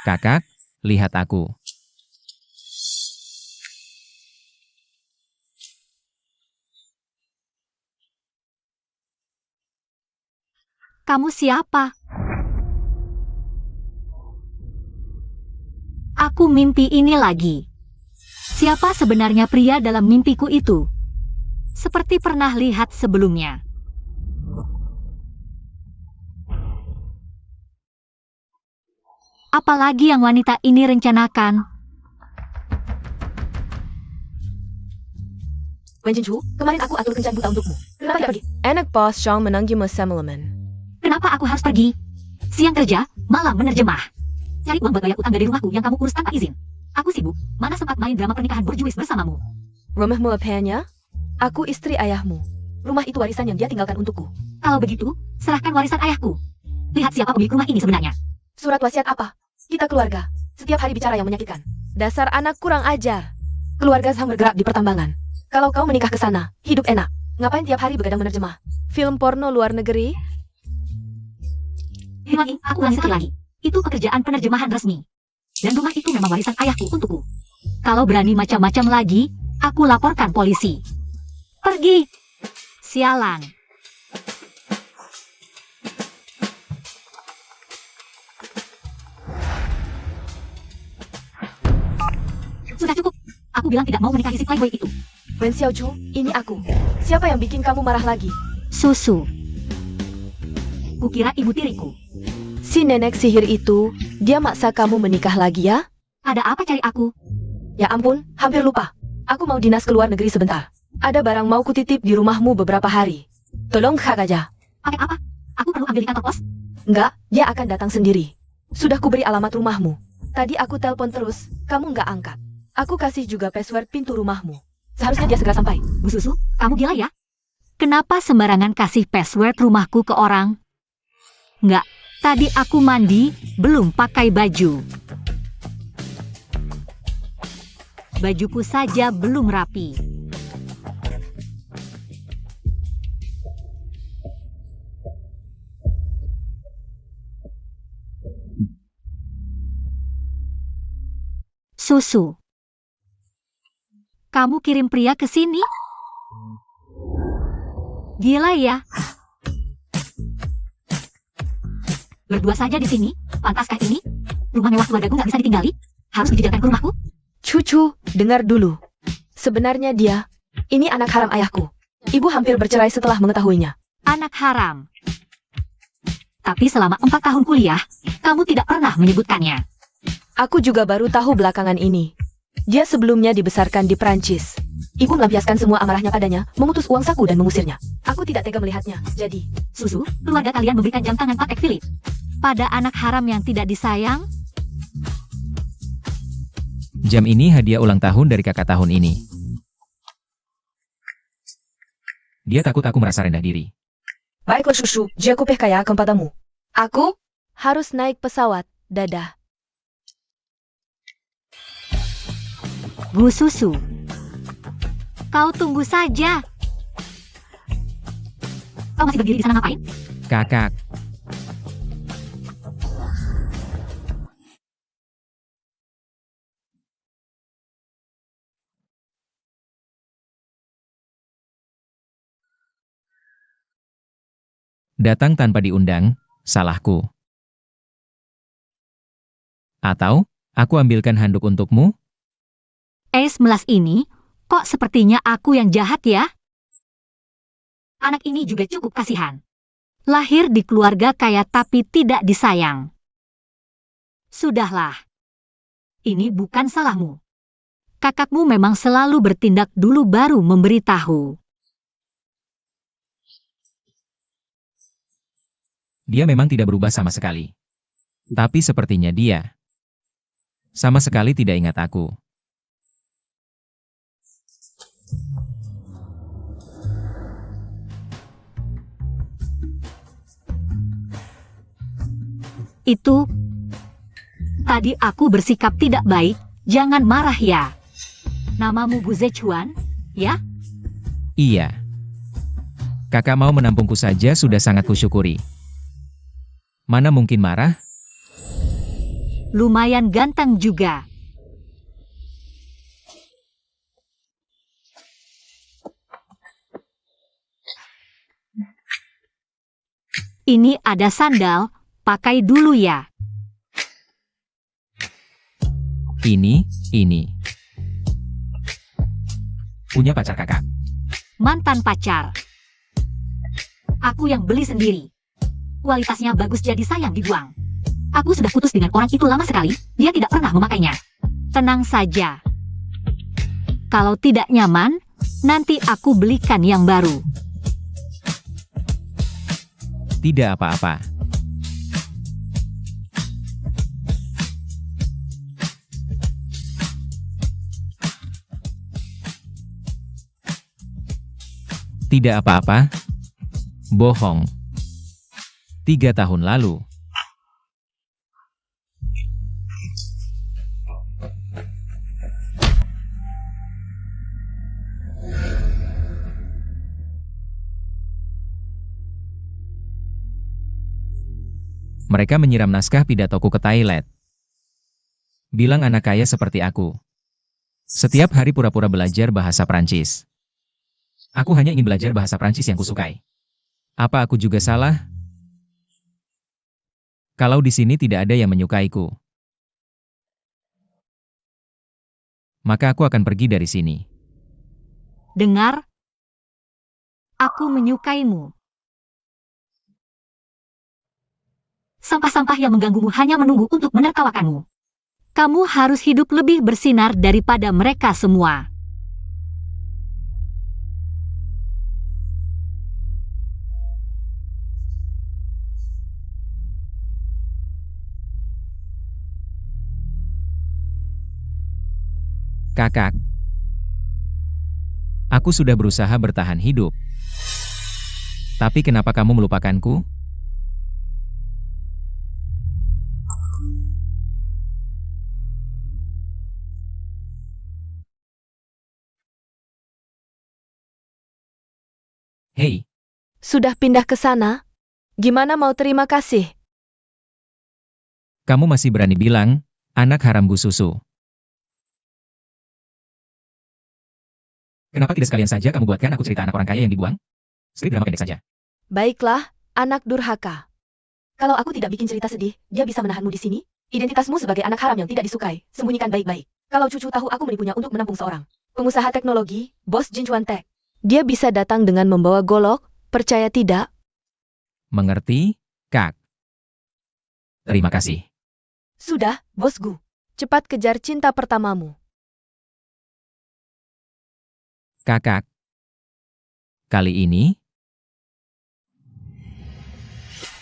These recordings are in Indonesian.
Kakak, lihat aku. Kamu siapa? Aku mimpi ini lagi. Siapa sebenarnya pria dalam mimpiku itu? Seperti pernah lihat sebelumnya. Apalagi yang wanita ini rencanakan? Wen Jinchu, kemarin aku atur kencan buta untukmu. Kenapa tidak pergi? Enak bos Zhang menanggi semalaman. Kenapa aku harus pergi? Siang kerja, malam menerjemah. Cari uang buat bayar utang dari rumahku yang kamu urus tanpa izin. Aku sibuk, mana sempat main drama pernikahan borjuis bersamamu. Rumahmu apanya? Aku istri ayahmu. Rumah itu warisan yang dia tinggalkan untukku. Kalau begitu, serahkan warisan ayahku. Lihat siapa pemilik rumah ini sebenarnya. Surat wasiat apa? Kita keluarga. Setiap hari bicara yang menyakitkan. Dasar anak kurang ajar. Keluarga Zhang bergerak di pertambangan. Kalau kau menikah ke sana, hidup enak. Ngapain tiap hari begadang menerjemah? Film porno luar negeri? Hilangi, aku ulangi sekali lagi. Itu pekerjaan penerjemahan resmi. Dan rumah itu memang warisan ayahku untukku. Kalau berani macam-macam lagi, aku laporkan polisi. Pergi. Sialan. Sudah cukup. Aku bilang tidak mau menikahi si playboy itu. Wen Xiaochu, ini aku. Siapa yang bikin kamu marah lagi? Susu. Kukira ibu tiriku. Si nenek sihir itu, dia maksa kamu menikah lagi ya? Ada apa cari aku? Ya ampun, hampir lupa. Aku mau dinas ke luar negeri sebentar. Ada barang mau kutitip di rumahmu beberapa hari. Tolong hak aja. Pakai apa? Aku perlu ambil di kantor pos? Enggak, dia akan datang sendiri. Sudah kuberi alamat rumahmu. Tadi aku telepon terus, kamu nggak angkat. Aku kasih juga password pintu rumahmu. Seharusnya dia segera sampai. Bu Susu, kamu gila ya? Kenapa sembarangan kasih password rumahku ke orang? Enggak, tadi aku mandi, belum pakai baju. Bajuku saja belum rapi. Susu. Kamu kirim pria ke sini? Gila ya? Berdua saja di sini? Pantaskah ini? Rumah mewah keluargaku nggak bisa ditinggali? Harus dijejakkan ke rumahku? Cucu, dengar dulu. Sebenarnya dia, ini anak haram ayahku. Ibu hampir bercerai setelah mengetahuinya. Anak haram. Tapi selama 4 tahun kuliah, kamu tidak pernah menyebutkannya. Aku juga baru tahu belakangan ini. Dia sebelumnya dibesarkan di Prancis. Ibu melampiaskan semua amarahnya padanya, memutus uang saku dan mengusirnya. Aku tidak tega melihatnya, jadi... Susu, keluarga kalian memberikan jam tangan Patek Philippe pada anak haram yang tidak disayang? Jam ini hadiah ulang tahun dari kakak tahun ini. Dia takut aku merasa rendah diri. Baiklah Susu, dia kupehkaya kepadamu. Aku? Harus naik pesawat, dadah. Bu Susu, kau tunggu saja. Kau masih berdiri di sana ngapain? Kakak. Datang tanpa diundang, salahku. Atau, aku ambilkan handuk untukmu? Es melas ini, kok sepertinya aku yang jahat ya? Anak ini juga cukup kasihan. Lahir di keluarga kaya tapi tidak disayang. Sudahlah. Ini bukan salahmu. Kakakmu memang selalu bertindak dulu baru memberitahu. Dia memang tidak berubah sama sekali. Tapi sepertinya dia sama sekali tidak ingat aku. Itu, tadi aku bersikap tidak baik, jangan marah ya. Namamu Bu Zechuan, ya? Iya. Kakak mau menampungku saja sudah sangat kusyukuri. Mana mungkin marah? lumayan ganteng juga. Ini ada sandal, pakai dulu ya. Ini. Punya pacar kakak. Mantan pacar. Aku yang beli sendiri. Kualitasnya bagus jadi sayang dibuang. Aku sudah putus dengan orang itu lama sekali, dia tidak pernah memakainya. Tenang saja. Kalau tidak nyaman, nanti aku belikan yang baru. Tidak apa-apa. Tidak apa-apa. Bohong. 3 tahun lalu. Mereka menyiram naskah pidatoku ke toilet. Bilang anak kaya seperti aku. Setiap hari pura-pura belajar bahasa Prancis. Aku hanya ingin belajar bahasa Prancis yang kusukai. Apa aku juga salah? Kalau di sini tidak ada yang menyukaiku, maka aku akan pergi dari sini. Dengar, aku menyukaimu. Sampah-sampah yang mengganggumu hanya menunggu untuk menertawakanmu. Kamu harus hidup lebih bersinar daripada mereka semua. Kakak, aku sudah berusaha bertahan hidup. Tapi kenapa kamu melupakanku? Hei, Sudah pindah ke sana? Gimana mau terima kasih? kamu masih berani bilang, anak haram bu susu. Kenapa tidak sekalian saja kamu buatkan aku cerita anak orang kaya yang dibuang? Skrip drama pendek saja. Baiklah, anak durhaka. Kalau aku tidak bikin cerita sedih, dia bisa menahanmu di sini? Identitasmu sebagai anak haram yang tidak disukai, sembunyikan baik-baik. Kalau cucu tahu aku menipunya untuk menampung seorang pengusaha teknologi, bos Jinchuan Tech. Dia bisa datang dengan membawa golok, percaya tidak? Mengerti, Kak? Terima kasih. Sudah, bosku. Cepat kejar cinta pertamamu. Kakak. Kali ini,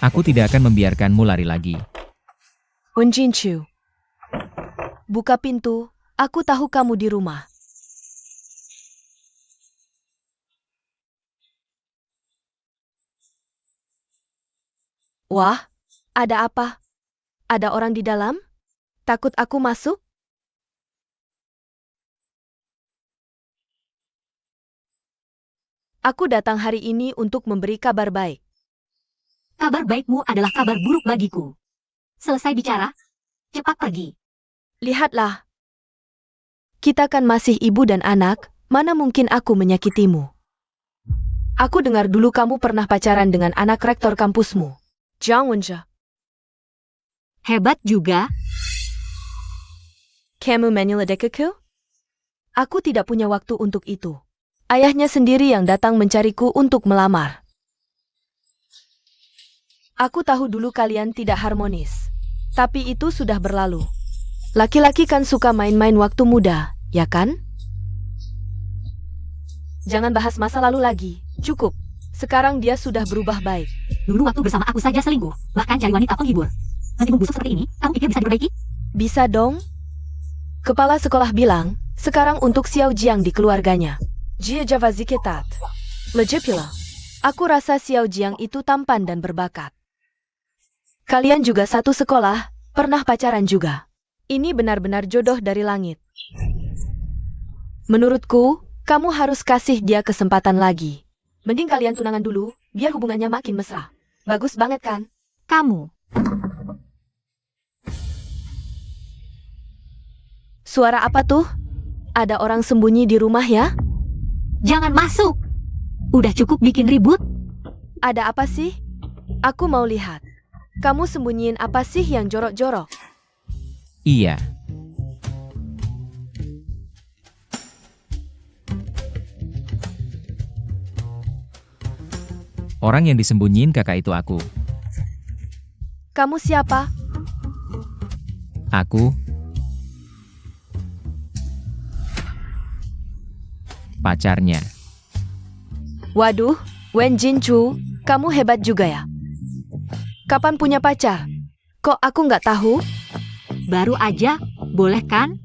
aku tidak akan membiarkanmu lari lagi. Unjinchu. Buka pintu, aku tahu kamu di rumah. Wah, ada apa? Ada orang di dalam? Takut aku masuk? Aku datang hari ini untuk memberi kabar baik. Kabar baikmu adalah kabar buruk bagiku. Selesai bicara, cepat pergi. Lihatlah. Kita kan masih ibu dan anak, mana mungkin aku menyakitimu. Aku dengar dulu kamu pernah pacaran dengan anak rektor kampusmu. Zhang Wenjie. Hebat juga. Kamu menyelidikku? Aku tidak punya waktu untuk itu. Ayahnya sendiri yang datang mencariku untuk melamar. Aku tahu dulu kalian tidak harmonis. Tapi itu sudah berlalu. Laki-laki kan suka main-main waktu muda, ya kan? Jangan bahas masa lalu lagi. Cukup. Sekarang dia sudah berubah baik. Dulu waktu bersama aku saja selingkuh, bahkan cari wanita penghibur. Nanti busuk seperti ini, kamu pikir bisa diperbaiki? Bisa dong. Kepala sekolah bilang, sekarang untuk Xiao Jiang di keluarganya. Jia Java Ziketat. Lejepila. Aku rasa Xiao Jiang itu tampan dan berbakat. Kalian juga satu sekolah, pernah pacaran juga. Ini benar-benar jodoh dari langit. Menurutku, kamu harus kasih dia kesempatan lagi. Mending kalian tunangan dulu, biar hubungannya makin mesra. Bagus banget kan? Kamu. Suara apa tuh? Ada orang sembunyi di rumah ya? Jangan masuk. Udah cukup bikin ribut. Ada apa sih? Aku mau lihat. Kamu sembunyiin apa sih yang jorok-jorok? Iya. Orang yang disembunyiin kakak itu aku. Kamu siapa? Aku. Pacarnya. Waduh, Wen Jinchu, kamu hebat juga ya. Kapan punya pacar? Kok aku nggak tahu? Baru aja, boleh kan?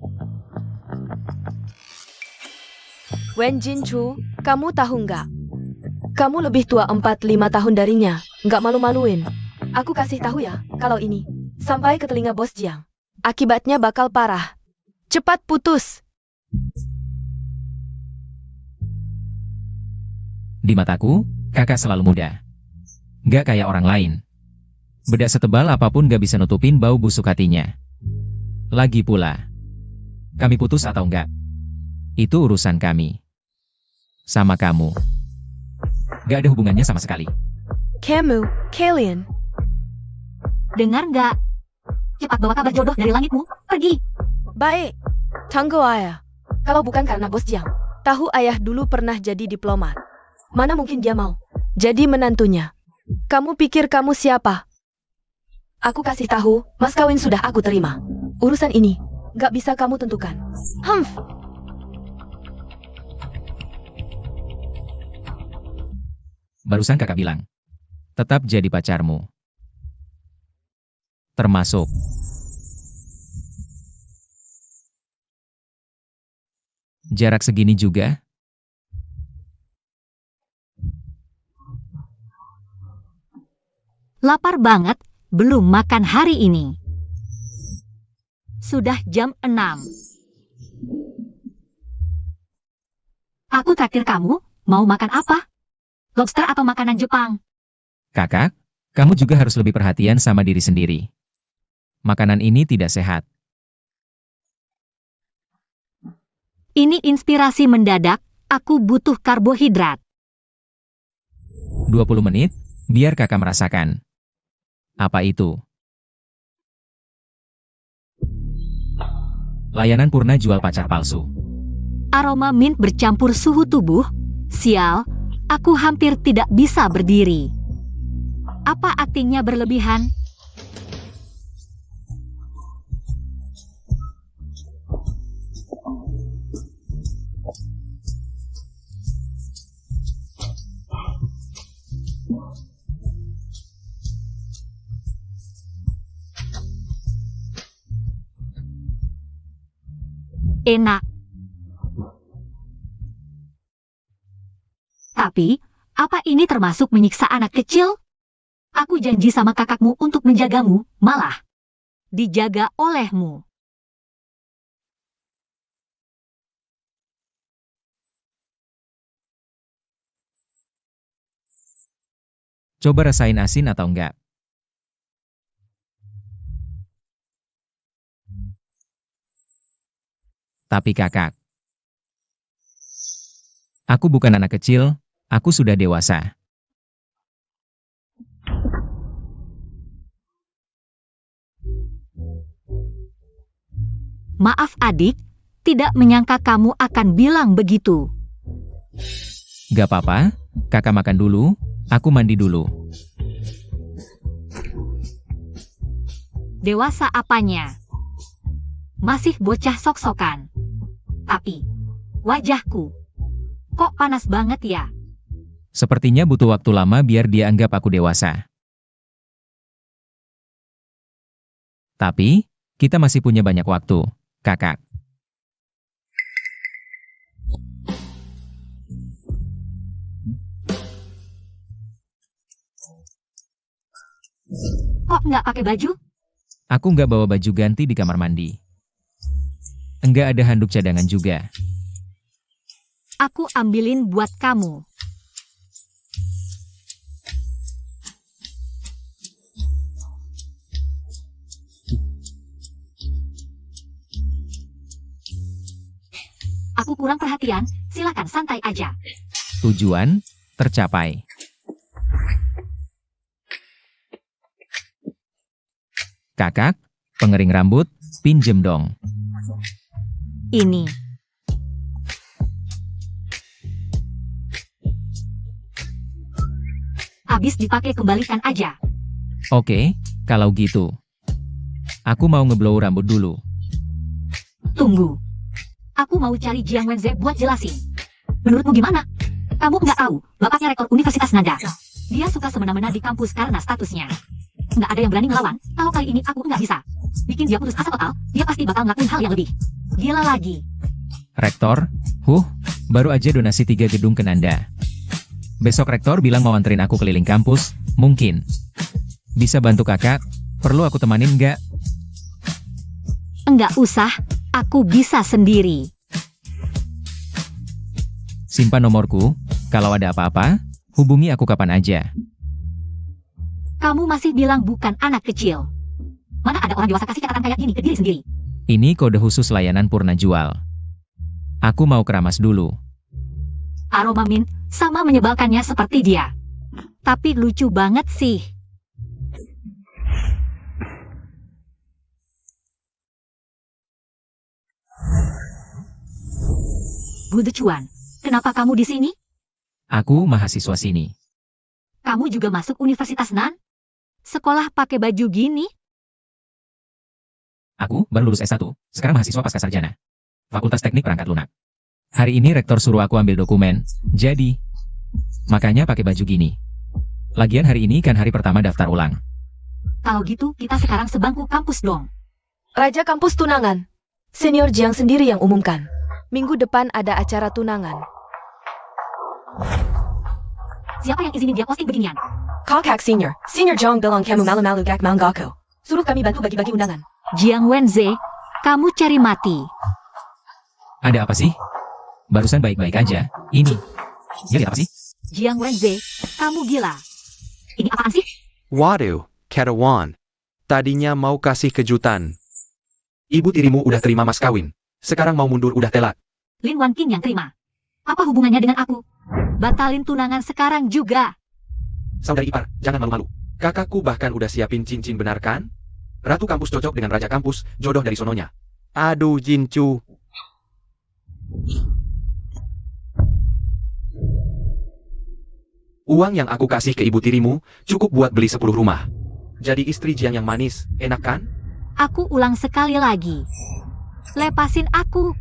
Wen Jinchu, kamu tahu nggak? Kamu lebih tua 4-5 tahun darinya. Nggak malu-maluin. Aku kasih tahu ya, kalau ini sampai ke telinga Bos Jiang, akibatnya bakal parah. Cepat putus. Di mataku, kakak selalu muda. Gak kayak orang lain. Bedak setebal apapun gak bisa nutupin bau busuk hatinya. Lagi pula, kami putus atau enggak, itu urusan kami. Sama kamu. Gak ada hubungannya sama sekali. Kamu, kalian. Dengar nggak? Cepat bawa kabar jodoh dari langitmu. Pergi. Baik. Tunggu ayah. Kalau bukan karena Bos Jiang, Tahu ayah dulu pernah jadi diplomat. mana mungkin dia mau? Jadi menantunya. Kamu pikir kamu siapa? Aku kasih tahu, mas kawin sudah aku terima. Urusan ini, gak bisa kamu tentukan. Humph. Barusan kakak bilang, tetap jadi pacarmu. Termasuk. Jarak segini juga? Lapar banget, belum makan hari ini. Sudah jam 6. Aku traktir kamu, mau makan apa? Lobster atau makanan Jepang? Kakak, kamu juga harus lebih perhatian sama diri sendiri. Makanan ini tidak sehat. Ini inspirasi mendadak, aku butuh karbohidrat. 20 menit, biar kakak merasakan. Apa itu? Layanan Purna jual pacar palsu. Aroma mint bercampur suhu tubuh. Sial, aku hampir tidak bisa berdiri. Apa aktingnya berlebihan? Enak. Tapi, apa ini termasuk menyiksa anak kecil? Aku janji sama kakakmu untuk menjagamu, malah dijaga olehmu. Coba rasain asin atau enggak. Tapi kakak, aku bukan anak kecil, aku sudah dewasa. Maaf adik, tidak menyangka kamu akan bilang begitu. Gak apa-apa, kakak makan dulu, aku mandi dulu. Dewasa apanya? Masih bocah sok-sokan. Tapi, wajahku, kok panas banget ya? Sepertinya butuh waktu lama biar dia anggap aku dewasa. Tapi, kita masih punya banyak waktu, kakak. Kok nggak pakai baju? Aku nggak bawa baju ganti di kamar mandi. Enggak ada handuk cadangan juga. Aku ambilin buat kamu. aku kurang perhatian, silakan santai aja. Tujuan tercapai. Kakak, pengering rambut, pinjem dong. Ini. Habis dipakai kembalikan aja. Oke, kalau gitu. Aku mau ngeblow rambut dulu. Tunggu. Aku mau cari Jiang Wenze buat jelasin. Menurutmu gimana? Kamu nggak tahu, bapaknya rektor Universitas Nanda. Dia suka semena-mena di kampus karena statusnya. Nggak ada yang berani ngelawan, kalau kali ini aku nggak bisa. Bikin dia putus asa total, dia pasti bakal ngelakuin hal yang lebih gila lagi. Rektor, baru aja donasi 3 gedung ke Nanda. Besok rektor bilang mau anterin aku keliling kampus, mungkin. Bisa bantu kakak? Perlu aku temanin nggak? Enggak usah, aku bisa sendiri. Simpan nomorku, kalau ada apa-apa, hubungi aku kapan aja. Kamu masih bilang bukan anak kecil. Mana ada orang dewasa kasih catatan kayak gini ke diri sendiri? Ini kode khusus layanan Purna jual. Aku mau keramas dulu. Aroma mint, sama menyebalkannya seperti dia. Tapi lucu banget sih. Bude Chuan, kenapa kamu di sini? Aku mahasiswa sini. Kamu juga masuk Universitas Nan? Sekolah pakai baju gini? Aku baru lulus S1, sekarang mahasiswa pasca sarjana. Fakultas Teknik Perangkat Lunak. Hari ini rektor suruh aku ambil dokumen, jadi makanya pakai baju gini. Lagian hari ini kan hari pertama daftar ulang. Kalau gitu kita sekarang sebangku kampus dong. Raja kampus tunangan. Senior Jiang sendiri yang umumkan. Minggu depan ada acara tunangan. Siapa yang izinin dia posting beginian? Kakak Senior. Senior Jong bilang kamu malu-malu gak manggako. Suruh kami bantu bagi-bagi undangan. Jiang Wenze, kamu cari mati. Ada apa sih? Barusan baik-baik aja. Ini. Dia lihat apa sih? Jiang Wenze, kamu gila. Ini apaan sih? Waduh, Ketahuan. Tadinya mau kasih kejutan. Ibu tirimu udah terima mas kawin. Sekarang mau mundur udah telat. Lin Wan Qing yang terima. Apa hubungannya dengan aku? Batalin tunangan sekarang juga. Saudari ipar, jangan malu-malu. Kakakku bahkan udah siapin cincin, benar kan? Ratu kampus cocok dengan raja kampus, jodoh dari sononya. Aduh, Jincu. Uang yang aku kasih ke ibu tirimu, cukup buat beli 10 rumah. Jadi istri Jiang yang manis, enak kan? Aku ulang sekali lagi. Lepasin aku.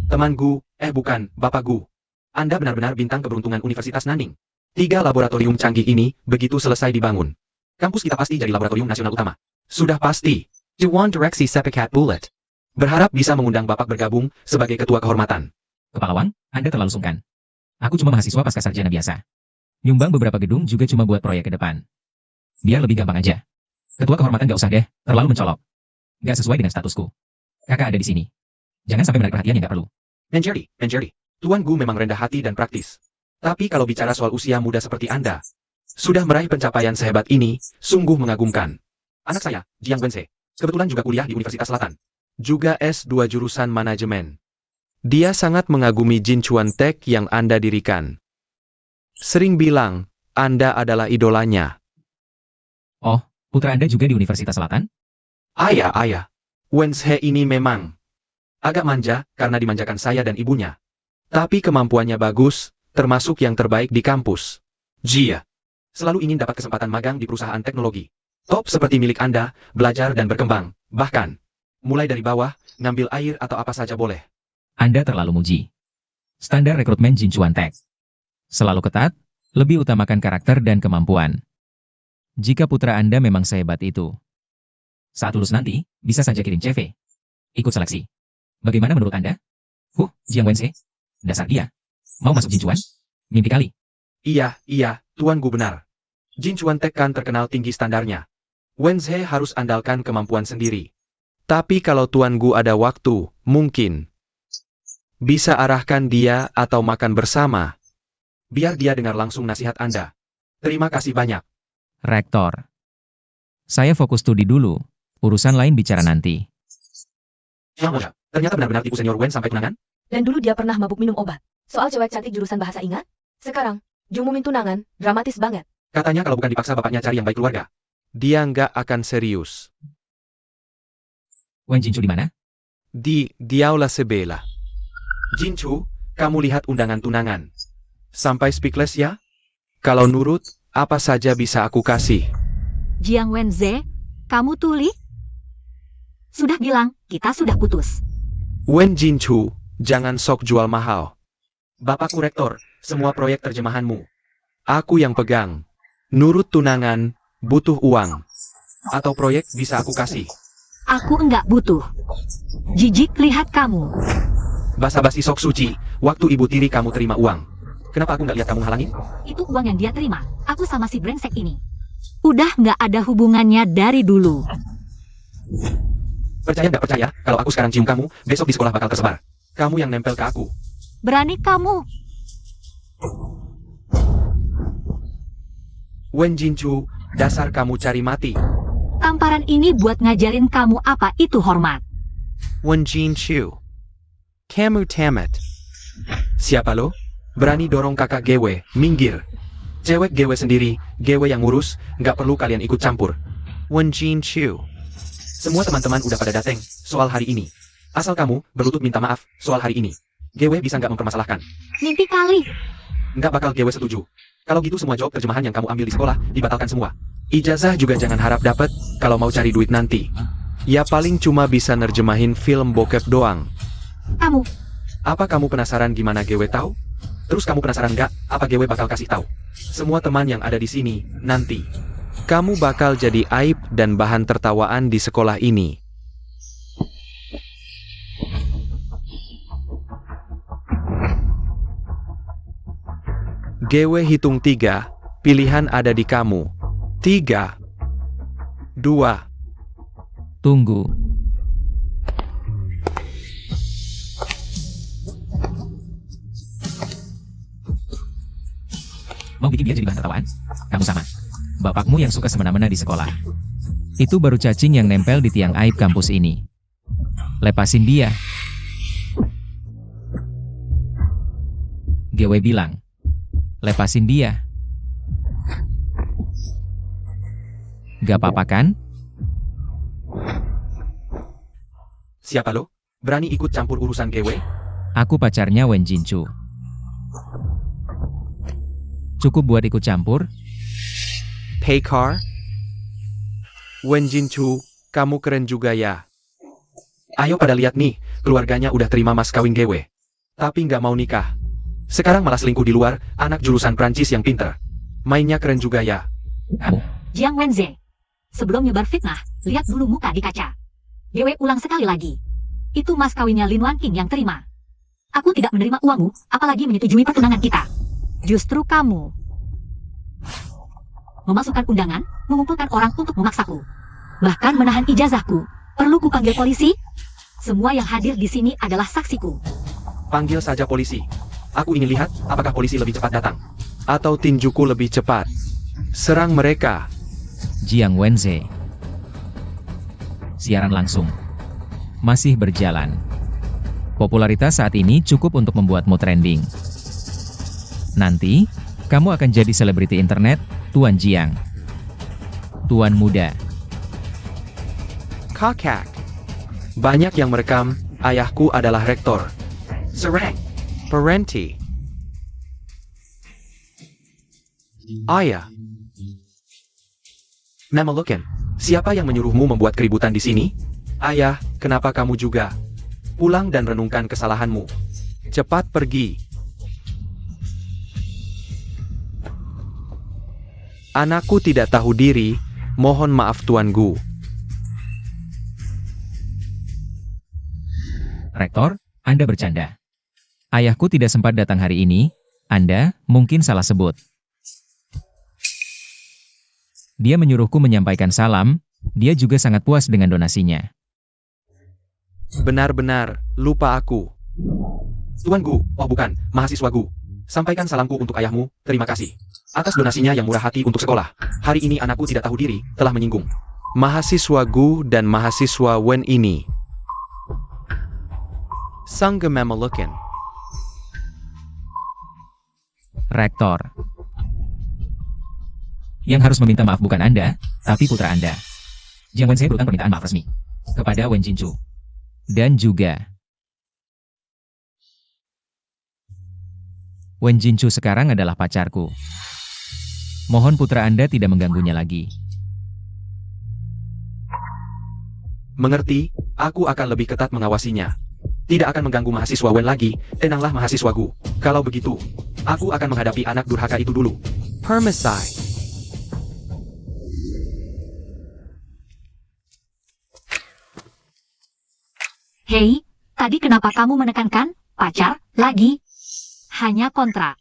Temanku, bukan, bapakku. Anda benar-benar bintang keberuntungan Universitas Nanning. 3 laboratorium canggih ini, begitu selesai dibangun. Kampus kita pasti jadi laboratorium nasional utama. Sudah pasti. Dewan Direksi Sepekat Bullet. Berharap bisa mengundang Bapak bergabung sebagai ketua kehormatan. Kepala Wang, Anda terlalu sungkan. Aku cuma mahasiswa pasca sarjana biasa. Nyumbang beberapa gedung juga cuma buat proyek ke depan. Biar lebih gampang aja. Ketua kehormatan gak usah deh, terlalu mencolok. Gak sesuai dengan statusku. Kakak ada di sini. Jangan sampai menarik perhatian yang gak perlu. Menjadi. Tuan Gu memang rendah hati dan praktis. Tapi kalau bicara soal usia muda seperti Anda, sudah meraih pencapaian sehebat ini, sungguh mengagumkan. Anak saya, Jiang Wense, kebetulan juga kuliah di Universitas Selatan. Juga S2 jurusan manajemen. Dia sangat mengagumi Jin Chuan Tech yang Anda dirikan. Sering bilang, Anda adalah idolanya. Oh, putra Anda juga di Universitas Selatan? Ayah. Wense ini memang agak manja karena dimanjakan saya dan ibunya. Tapi kemampuannya bagus, termasuk yang terbaik di kampus. Jia selalu ingin dapat kesempatan magang di perusahaan teknologi top seperti milik Anda, belajar dan berkembang, bahkan mulai dari bawah, ngambil air atau apa saja boleh. Anda terlalu muji. Standar rekrutmen Jin Chuan Tech selalu ketat, lebih utamakan karakter dan kemampuan. Jika putra Anda memang sehebat itu, saat lulus nanti, bisa saja kirim CV. Ikut seleksi. Bagaimana menurut Anda? Jiang Wense. Dasar dia. Mau masuk Jin Chuan? Mimpi kali. Iya, Tuan Gu benar. Jin Chuan Tech kan terkenal tinggi standarnya. Wense harus andalkan kemampuan sendiri. Tapi kalau Tuan Gu ada waktu, mungkin bisa arahkan dia atau makan bersama. Biar dia dengar langsung nasihat Anda. Terima kasih banyak. Rektor. Saya fokus studi dulu. Urusan lain bicara nanti. Yang muda. Ternyata benar-benar tipu senior Wen sampai tunangan? Dan dulu dia pernah mabuk minum obat. Soal cewek cantik jurusan bahasa ingat? Sekarang, Jungmumin tunangan, dramatis banget. Katanya kalau bukan dipaksa bapaknya cari yang baik keluarga. Dia nggak akan serius. Wen Jinchu di mana? Di aula sebelah. Jinchu, kamu lihat undangan tunangan. Sampai speechless ya? Kalau nurut, apa saja bisa aku kasih. Jiang Wenze, kamu tuli? Sudah bilang, kita sudah putus. Wen Jinchu, jangan sok jual mahal. Bapakku rektor, semua proyek terjemahanmu. Aku yang pegang. Nurut tunangan, butuh uang. Atau proyek bisa aku kasih. Aku enggak butuh. Jijik lihat kamu. Basa-basi sok suci, waktu ibu tiri kamu terima uang. Kenapa aku nggak lihat kamu halangin? Itu uang yang dia terima. Aku sama si brengsek ini. Udah nggak ada hubungannya dari dulu. Percaya nggak percaya, kalau aku sekarang cium kamu, besok di sekolah bakal tersebar. Kamu yang nempel ke aku. Berani kamu. Wen Jinchu, dasar kamu cari mati. Tamparan ini buat ngajarin kamu apa itu hormat. Wen Jinchu. Kamu tamat. Siapa lo? Berani dorong kakak Gewe, minggir. Cewek Gewe sendiri, Gewe yang ngurus, nggak perlu kalian ikut campur. Wen Jinchu. Semua teman-teman udah pada dateng, soal hari ini. Asal kamu, berlutut minta maaf, soal hari ini. Gewe bisa nggak mempermasalahkan? Mimpi kali. Nggak bakal Gewe setuju. Kalau gitu semua job terjemahan yang kamu ambil di sekolah, dibatalkan semua. Ijazah juga jangan harap dapat, kalau mau cari duit nanti. Ya paling cuma bisa nerjemahin film bokep doang. Kamu. Apa kamu penasaran gimana Gewe tahu? Terus kamu penasaran nggak, apa Gewe bakal kasih tahu? Semua teman yang ada di sini, nanti. Kamu bakal jadi aib dan bahan tertawaan di sekolah ini. Gewe hitung 3, pilihan ada di kamu. 3, 2, Tunggu. Mau bikin dia jadi bahan tertawaan? Kamu sama. Bapakmu yang suka semena-mena di sekolah. Itu baru cacing yang nempel di tiang aib kampus ini. Lepasin dia. Gewe bilang. Lepasin dia. Gak apa-apa kan? Siapa lo? Berani ikut campur urusan Gewe? Aku pacarnya Wen Jinchu. Cukup buat ikut campur? pay car? Wen Jinchu, kamu keren juga ya. Ayo pada lihat nih, keluarganya udah terima mas kawin Gewe. Tapi nggak mau nikah. Sekarang malah selingkuh di luar, anak jurusan Prancis yang pinter. Mainnya keren juga ya. Kamu? Jiang Wenze. Sebelum nyebar fitnah, lihat dulu muka di kaca. Gewe ulang sekali lagi. Itu mas kawinnya Lin Wan King yang terima. Aku tidak menerima uangmu, apalagi menyetujui pertunangan kita. Justru kamu memasukkan undangan, mengumpulkan orang untuk memaksaku. Bahkan menahan ijazahku. Perlu ku panggil polisi? Semua yang hadir di sini adalah saksiku. Panggil saja polisi. Aku ingin lihat, apakah polisi lebih cepat datang. Atau tinjuku lebih cepat. Serang mereka. Jiang Wenze. Siaran langsung. Masih berjalan. Popularitas saat ini cukup untuk membuatmu trending. Nanti, kamu akan jadi selebriti internet, Tuan Jiang. Tuan muda. Kakak. Banyak yang merekam, ayahku adalah rektor. Serang! Parenti. Ayah. Nama Loken, siapa yang menyuruhmu membuat keributan di sini? Ayah, kenapa kamu juga? Pulang dan renungkan kesalahanmu. Cepat pergi. Anakku tidak tahu diri, mohon maaf Tuan Gu. Rektor, Anda bercanda. Ayahku tidak sempat datang hari ini, Anda mungkin salah sebut. Dia menyuruhku menyampaikan salam, dia juga sangat puas dengan donasinya. Benar-benar, lupa aku. Tuan Gu, oh bukan, mahasiswa Gu. Sampaikan salamku untuk ayahmu, terima kasih. Atas donasinya yang murah hati untuk sekolah. Hari ini anakku tidak tahu diri, telah menyinggung. Mahasiswa Gu dan mahasiswa Wen ini. Sangga Mamalukan. Rektor. Yang harus meminta maaf bukan Anda, tapi putra Anda. Jiang Wense berutang permintaan maaf resmi kepada Wen Jinchu. Dan juga Wen Jinchu sekarang adalah pacarku. Mohon putra Anda tidak mengganggunya lagi. Mengerti, aku akan lebih ketat mengawasinya. Tidak akan mengganggu mahasiswa Wen lagi, tenanglah mahasiswaku. Kalau begitu, aku akan menghadapi anak durhaka itu dulu. Permisai. Hei, tadi kenapa kamu menekankan pacar lagi? Hanya kontrak.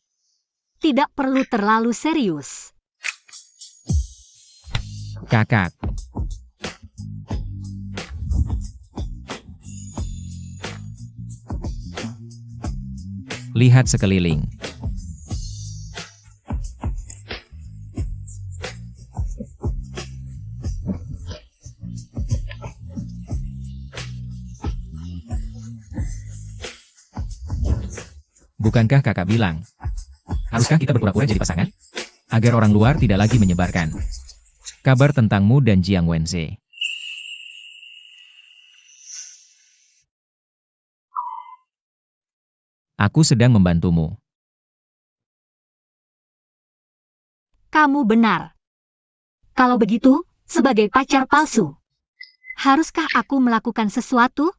Tidak perlu terlalu serius. Kakak. Lihat sekeliling. Bukankah kakak bilang, haruskah kita berpura-pura jadi pasangan? Agar orang luar tidak lagi menyebarkan kabar tentangmu dan Jiang Wense. Aku sedang membantumu. Kamu benar. Kalau begitu, sebagai pacar palsu, haruskah aku melakukan sesuatu?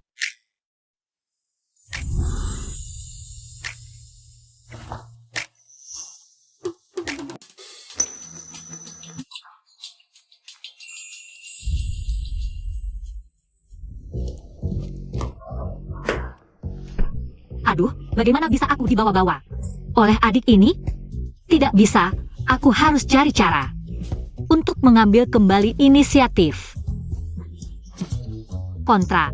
Aduh, bagaimana bisa aku dibawa-bawa oleh adik ini? Tidak bisa, aku harus cari cara untuk mengambil kembali inisiatif. Kontra.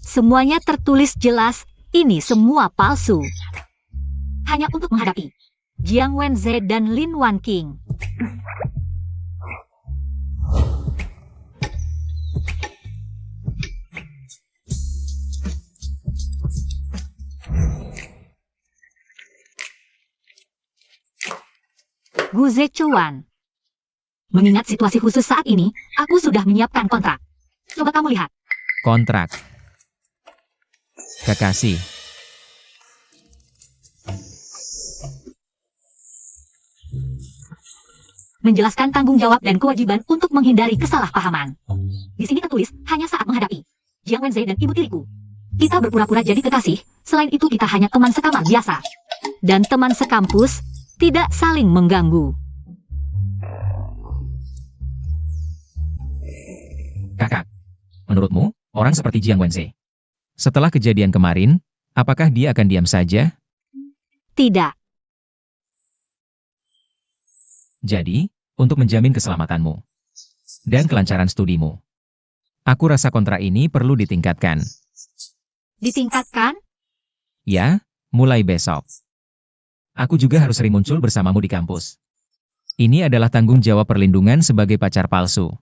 Semuanya tertulis jelas, ini semua palsu. Hanya untuk menghadapi Jiang Wense dan Lin Wan King. Gu Zechuan. Mengingat situasi khusus saat ini, aku sudah menyiapkan kontrak. Coba kamu lihat. Kontrak. Kekasih. Menjelaskan tanggung jawab dan kewajiban untuk menghindari kesalahpahaman. Di sini tertulis, hanya saat menghadapi Jiang Wense dan ibu tiriku. Kita berpura-pura jadi kekasih, selain itu kita hanya teman sekamar biasa. Dan teman sekampus, tidak saling mengganggu. Kakak, menurutmu, orang seperti Jiang Wense, setelah kejadian kemarin, apakah dia akan diam saja? Tidak. Jadi, untuk menjamin keselamatanmu dan kelancaran studimu, aku rasa kontrak ini perlu ditingkatkan. Ditingkatkan? Ya, mulai besok. Aku juga harus sering muncul bersamamu di kampus. Ini adalah tanggung jawab perlindungan sebagai pacar palsu.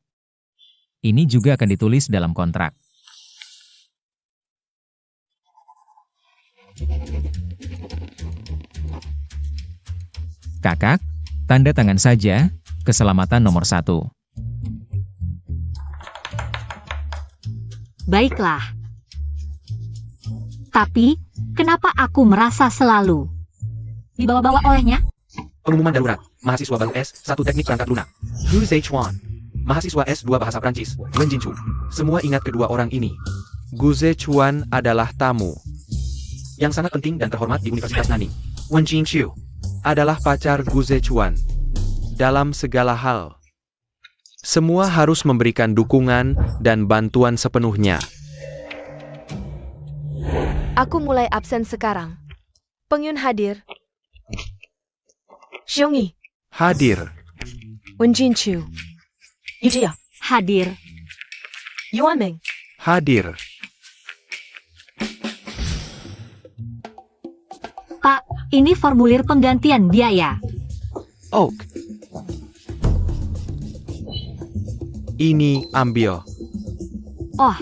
Ini juga akan ditulis dalam kontrak. Kakak, tanda tangan saja, keselamatan nomor 1. Baiklah. Tapi, kenapa aku merasa selalu dibawa-bawa olehnya? Pengumuman darurat, mahasiswa baru S1 Teknik Perangkat Lunak. Gu Zechuan. Mahasiswa S2 Bahasa Prancis, Wen Jinchu. Semua ingat kedua orang ini. Gu Zechuan adalah tamu. Yang sangat penting dan terhormat di Universitas Nanning. Wen Jinchu. Adalah pacar Gu Zechuan. Dalam segala hal. Semua harus memberikan dukungan dan bantuan sepenuhnya. Aku mulai absen sekarang. Pengyun hadir. Xiongyi, Hadir. Wen Jinchu. Yujia, Hadir. Yuan Meng, Hadir. Pak, ini formulir penggantian biaya. Oak. Ini ambil. Oh,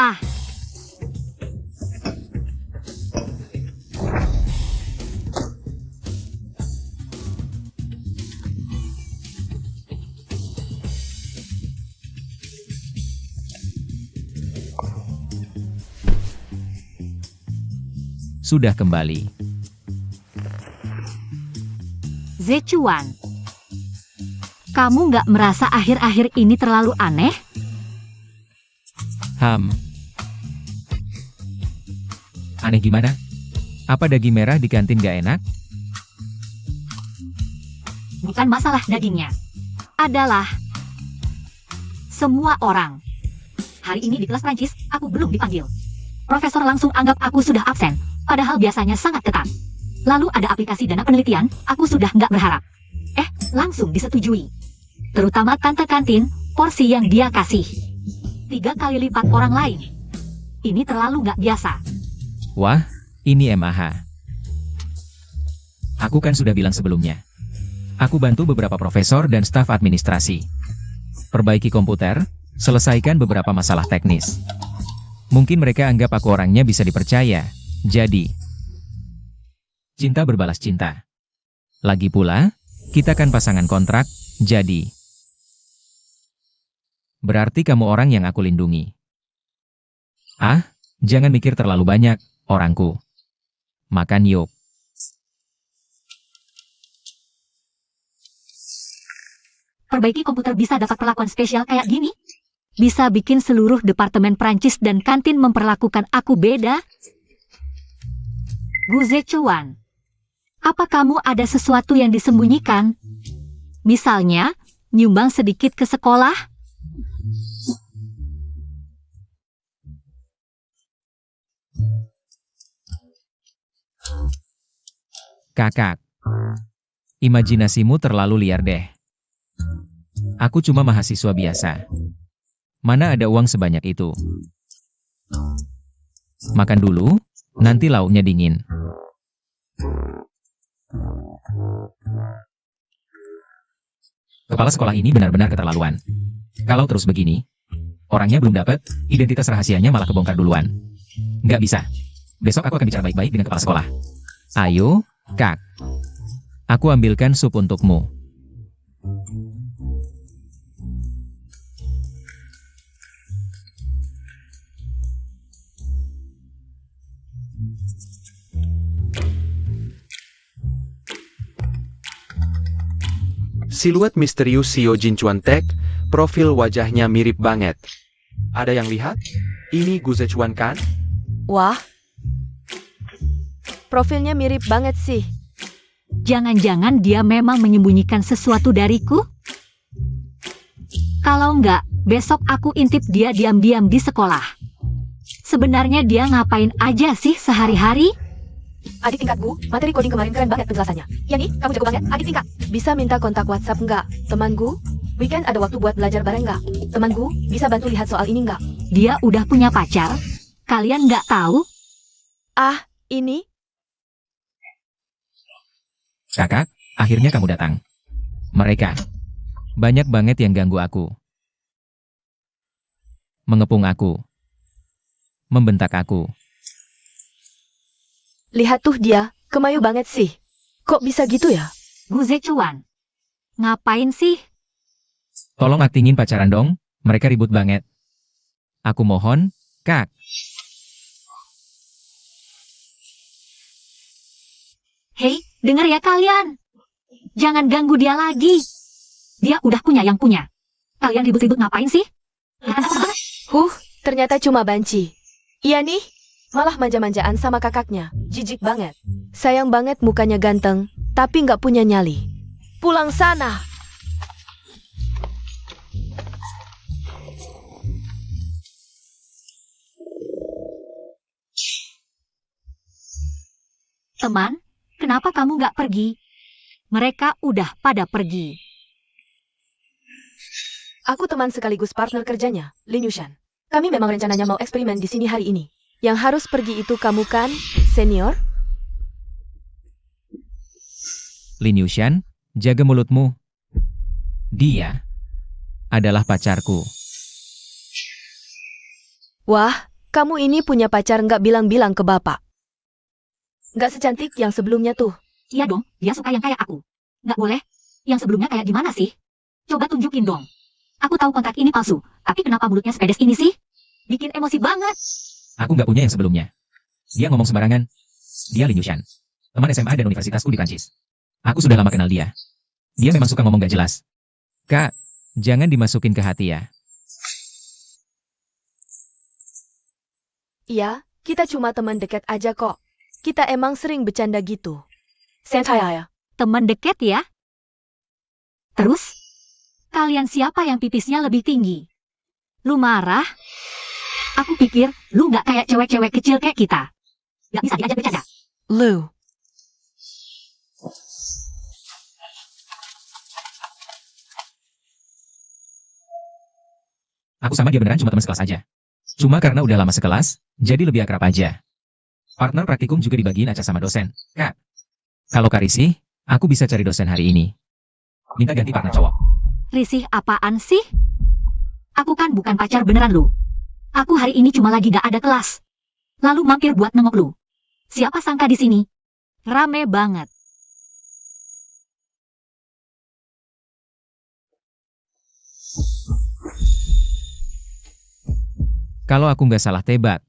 Ah, Sudah kembali. Zechuan. Kamu nggak merasa akhir-akhir ini terlalu aneh? Aneh gimana? Apa daging merah di kantin gak enak? Bukan masalah dagingnya. Adalah semua orang. Hari ini di kelas Prancis, aku belum dipanggil. Profesor langsung anggap aku sudah absen, padahal biasanya sangat ketat. Lalu ada aplikasi dana penelitian, aku sudah nggak berharap. Langsung disetujui. Terutama tante kantin, porsi yang dia kasih 3 kali lipat orang lain. Ini terlalu nggak biasa. Wah, ini MAH. Aku kan sudah bilang sebelumnya. Aku bantu beberapa profesor dan staf administrasi. Perbaiki komputer, selesaikan beberapa masalah teknis. Mungkin mereka anggap aku orangnya bisa dipercaya. Jadi, cinta berbalas cinta. Lagi pula, kita kan pasangan kontrak, jadi. Berarti kamu orang yang aku lindungi. Jangan mikir terlalu banyak, orangku. Makan yuk. Perbaiki komputer bisa dapat perlakuan spesial kayak gini? Bisa bikin seluruh departemen Prancis dan kantin memperlakukan aku beda? Gu Zechuan, apa kamu ada sesuatu yang disembunyikan? Misalnya, nyumbang sedikit ke sekolah? Kakak, imajinasimu terlalu liar deh. Aku cuma mahasiswa biasa. Mana ada uang sebanyak itu? Makan dulu, nanti lauknya dingin. Kepala sekolah ini benar-benar keterlaluan. Kalau terus begini, orangnya belum dapat, identitas rahasianya malah kebongkar duluan. Nggak bisa. Besok aku akan bicara baik-baik dengan kepala sekolah. Ayo, Kak. Aku ambilkan sup untukmu. Siluet misterius Xiao Jinchuan Tech, profil wajahnya mirip banget. Ada yang lihat? Ini Gu Zechuan kan? Wah, profilnya mirip banget sih. Jangan-jangan dia memang menyembunyikan sesuatu dariku? Kalau enggak, besok aku intip dia diam-diam di sekolah. Sebenarnya dia ngapain aja sih sehari-hari? Adik tingkatku, materi coding kemarin keren banget penjelasannya. Yani, kamu jago banget, adik tingkat. Bisa minta kontak WhatsApp nggak, temanku? Weekend ada waktu buat belajar bareng nggak? Temanku, bisa bantu lihat soal ini nggak? Dia udah punya pacar? Kalian nggak tahu? Ini? Kakak, akhirnya kamu datang. Mereka. Banyak banget yang ganggu aku. Mengepung aku. Membentak aku. Lihat tuh dia, kemayu banget sih. Kok bisa gitu ya? Gu Zechuan, ngapain sih? Tolong aktingin pacaran dong, mereka ribut banget. Aku mohon, Kak. Hei, denger ya kalian. Jangan ganggu dia lagi. Dia udah punya yang punya. Kalian ribut-ribut ngapain sih? Ternyata cuma banci. Iya nih, malah manja-manjaan sama kakaknya. Jijik banget. Sayang banget mukanya ganteng, tapi nggak punya nyali. Pulang sana. Teman, kenapa kamu nggak pergi? Mereka udah pada pergi. Aku teman sekaligus partner kerjanya, Lin Yushan. Kami memang rencananya mau eksperimen di sini hari ini. Yang harus pergi itu kamu kan, senior? Lin Yushan, jaga mulutmu. Dia adalah pacarku. Wah, Kamu ini punya pacar nggak bilang-bilang ke bapak. Nggak secantik yang sebelumnya tuh. Iya dong, dia suka yang kayak aku. Nggak boleh. Yang sebelumnya kayak gimana sih? Coba tunjukin dong. Aku tahu kontrak ini palsu, tapi kenapa mulutnya sepedes ini sih? Bikin emosi banget. Aku nggak punya yang sebelumnya. Dia ngomong sembarangan. Dia Lin Yushan. Teman SMA dan universitasku di Prancis. Aku sudah lama kenal dia. Dia memang suka ngomong gak jelas. Kak, jangan dimasukin ke hati ya. Iya, kita cuma teman dekat aja kok. Kita emang sering bercanda gitu. Santaya. Teman deket ya? Terus? Kalian siapa yang pipisnya lebih tinggi? Lu marah? Aku pikir lu nggak kayak cewek-cewek kecil kayak kita. Nggak bisa diajak bercanda. Lu. Aku sama dia beneran cuma teman sekelas aja. Cuma karena udah lama sekelas, jadi lebih akrab aja. Partner praktikum juga dibagiin Aca sama dosen. Kak, kalau Kak risih, aku bisa cari dosen hari ini. Minta ganti partner cowok. Risih apaan sih? Aku kan bukan pacar beneran lu. Aku hari ini cuma lagi gak ada kelas. Lalu mampir buat nengok lu. Siapa sangka di sini? Rame banget. Kalau aku nggak salah tebak.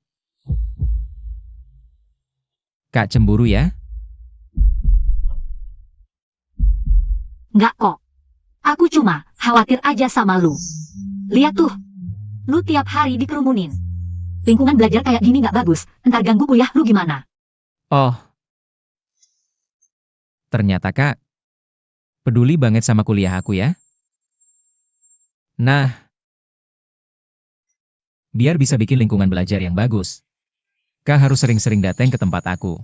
Kak cemburu ya? Nggak kok. Aku cuma khawatir aja sama lu. Lihat tuh. Lu tiap hari dikerumunin. Lingkungan belajar kayak gini nggak bagus. Ntar ganggu kuliah lu gimana? Oh. Ternyata Kak peduli banget sama kuliah aku ya. Nah, biar bisa bikin lingkungan belajar yang bagus, Kak harus sering-sering datang ke tempat aku.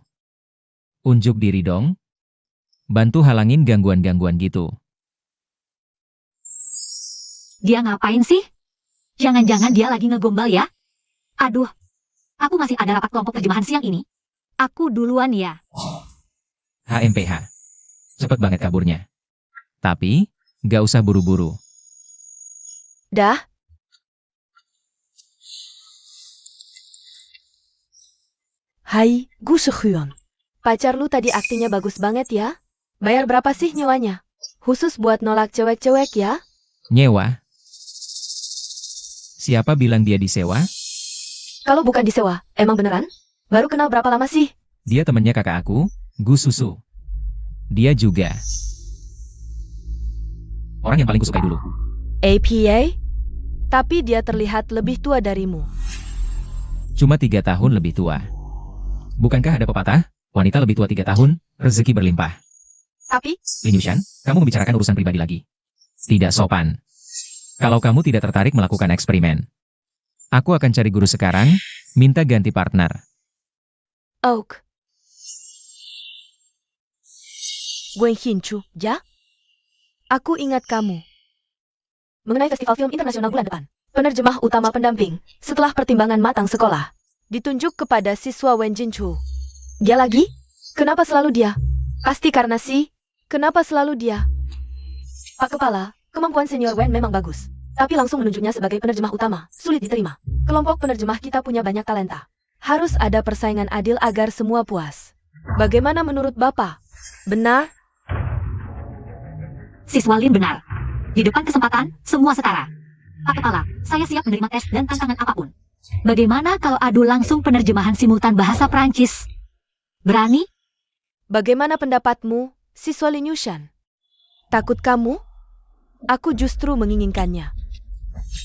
Unjuk diri dong. Bantu halangin gangguan-gangguan gitu. Dia ngapain sih? Jangan-jangan dia lagi ngegombal ya? Aduh, aku masih ada rapat kelompok terjemahan siang ini. Aku duluan ya. HMPH. Cepet banget kaburnya. Tapi, gak usah buru-buru. Dah. Hai, Gu Sehyun. Pacar lu tadi aktingnya bagus banget ya? Bayar berapa sih nyewanya? Khusus buat nolak cewek-cewek ya? Nyewa? Siapa bilang dia disewa? Kalau bukan disewa, emang beneran? Baru kenal berapa lama sih? Dia temennya kakak aku, Gu Susu. Dia juga orang yang paling kusukai dulu. APA? Tapi dia terlihat lebih tua darimu. Cuma 3 tahun lebih tua. Bukankah ada pepatah, wanita lebih tua 3 tahun, rezeki berlimpah. Tapi, Lin Yushan, kamu membicarakan urusan pribadi lagi. Tidak sopan. Kalau kamu tidak tertarik melakukan eksperimen, aku akan cari guru sekarang, minta ganti partner. Oak. Wen Hinchu, ya? Aku ingat kamu. mengenai festival film internasional bulan depan, penerjemah utama pendamping, setelah pertimbangan matang sekolah, Ditunjuk kepada siswa Wen Jinchu. dia lagi? Kenapa selalu dia? Pasti karena kenapa selalu dia? Pak Kepala, kemampuan senior Wen memang bagus. Tapi langsung menunjuknya sebagai penerjemah utama, sulit diterima. Kelompok penerjemah kita punya banyak talenta. Harus ada persaingan adil agar semua puas. Bagaimana menurut Bapak? Benar? Siswa Lin benar. Di depan kesempatan, semua setara. Pak Kepala, saya siap menerima tes dan tantangan apapun. Bagaimana kalau adu langsung penerjemahan simultan bahasa Prancis? Berani? Bagaimana pendapatmu, siswa Lin Yushan? Takut kamu? Aku justru menginginkannya.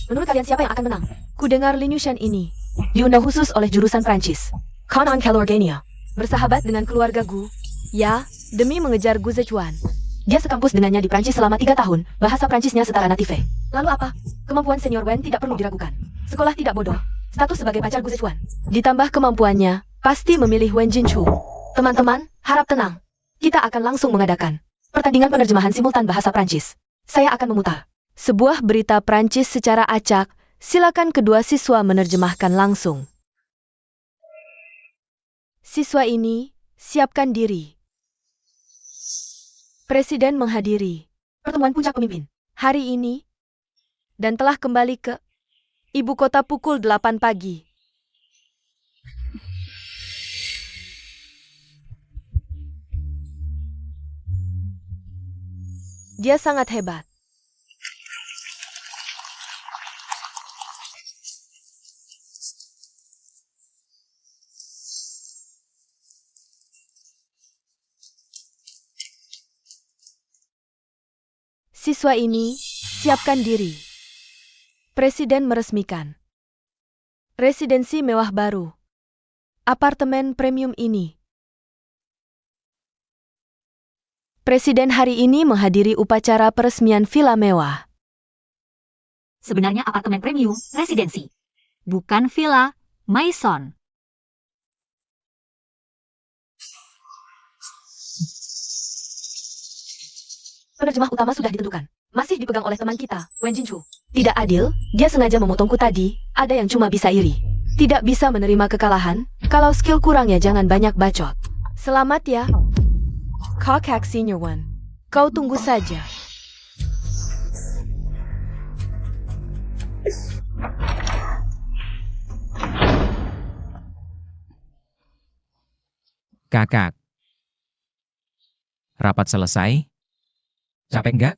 Menurut kalian siapa yang akan menang? Ku dengar Lin Yushan ini Diundang khusus oleh jurusan Prancis. Kanan Calorgania. Bersahabat dengan keluarga Gu. ya, demi mengejar Gu Zechuan. Dia sekampus dengannya di Prancis selama 3 tahun. Bahasa Prancisnya setara native. Lalu apa? Kemampuan senior Wen tidak perlu diragukan. Sekolah tidak bodoh. Status sebagai pacar Gu Zechuan. Ditambah kemampuannya, pasti memilih Wen Jinchu. Teman-teman, harap tenang. Kita akan langsung mengadakan pertandingan penerjemahan simultan bahasa Prancis. Saya akan memutar Sebuah berita Prancis secara acak, silakan kedua siswa menerjemahkan langsung. Siswa ini, siapkan diri. Presiden menghadiri pertemuan puncak pemimpin. hari ini dan telah kembali ke ibu kota pukul 8 pagi. Dia sangat hebat. Siswa ini, siapkan diri. Presiden meresmikan residensi mewah baru. Apartemen premium ini. Presiden hari ini menghadiri upacara peresmian villa mewah. Sebenarnya apartemen premium, residensi. Bukan villa, maison. Penerjemah utama sudah ditentukan. Masih dipegang oleh teman kita, Wen Jinchu. Tidak adil, dia sengaja memotongku tadi, ada yang cuma bisa iri. Tidak bisa menerima kekalahan, kalau skill kurang ya jangan banyak bacot. Selamat ya, Kakak Senior One. Kau tunggu saja. Kakak. Rapat selesai? Capek nggak?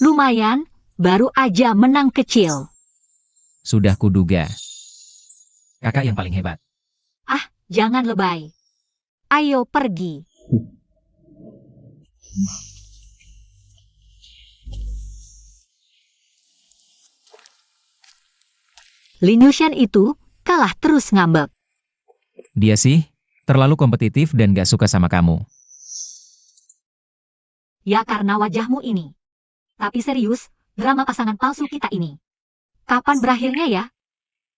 Lumayan, baru aja menang kecil. Sudah kuduga. Kakak yang paling hebat. Jangan lebay. Ayo pergi. Lin Yushan itu kalah terus ngambek. Dia sih, terlalu kompetitif dan gak suka sama kamu. Ya karena wajahmu ini. Tapi serius, drama pasangan palsu kita ini. Kapan berakhirnya ya?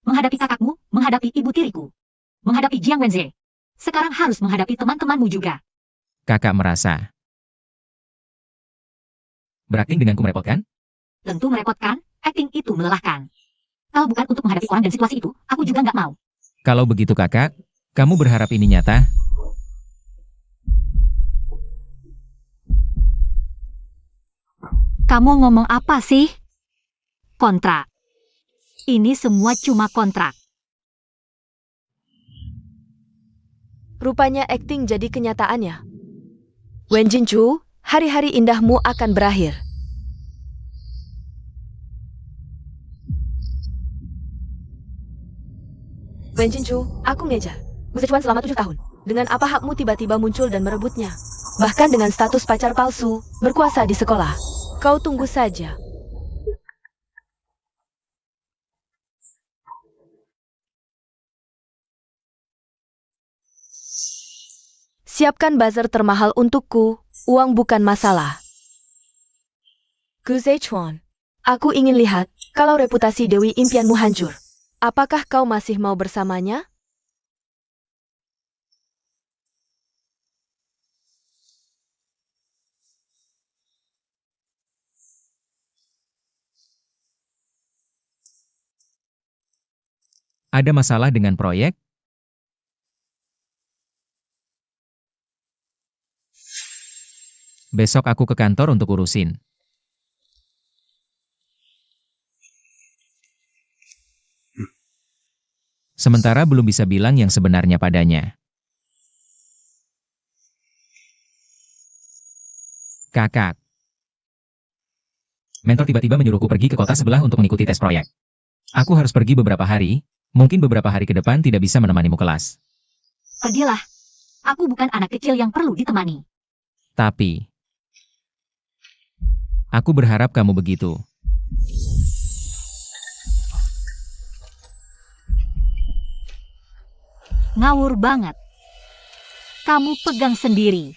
Menghadapi kakakmu, menghadapi ibu tiriku. Menghadapi Jiang Wenze. Sekarang harus menghadapi teman-temanmu juga. Kakak merasa. Berakting denganku merepotkan? Tentu merepotkan, acting itu melelahkan. Kalau bukan untuk menghadapi orang dan situasi itu, aku juga nggak mau. Kalau begitu kakak, kamu berharap ini nyata? Kamu ngomong apa sih? Kontrak. Ini semua cuma kontrak. Rupanya akting jadi kenyataannya. Wen Jinchu, hari-hari indahmu akan berakhir. Wen Jinchu, aku ngejar. Guzechuan selama 7 tahun. Dengan apa hakmu tiba-tiba muncul dan merebutnya? Bahkan dengan status pacar palsu, berkuasa di sekolah. Kau tunggu saja. Siapkan buzzer termahal untukku, uang bukan masalah. Guzechuan, Aku ingin lihat, kalau reputasi Dewi impianmu hancur. apakah kau masih mau bersamanya? Ada masalah dengan proyek? Besok aku ke kantor untuk urusin. Sementara belum bisa bilang yang sebenarnya padanya. Kakak. Mentor tiba-tiba menyuruhku pergi ke kota sebelah untuk mengikuti tes proyek. Aku harus pergi beberapa hari, mungkin beberapa hari ke depan tidak bisa menemanimu kelas. Pergilah. Aku bukan anak kecil yang perlu ditemani. Tapi, aku berharap kamu begitu. Ngawur banget. Kamu pegang sendiri.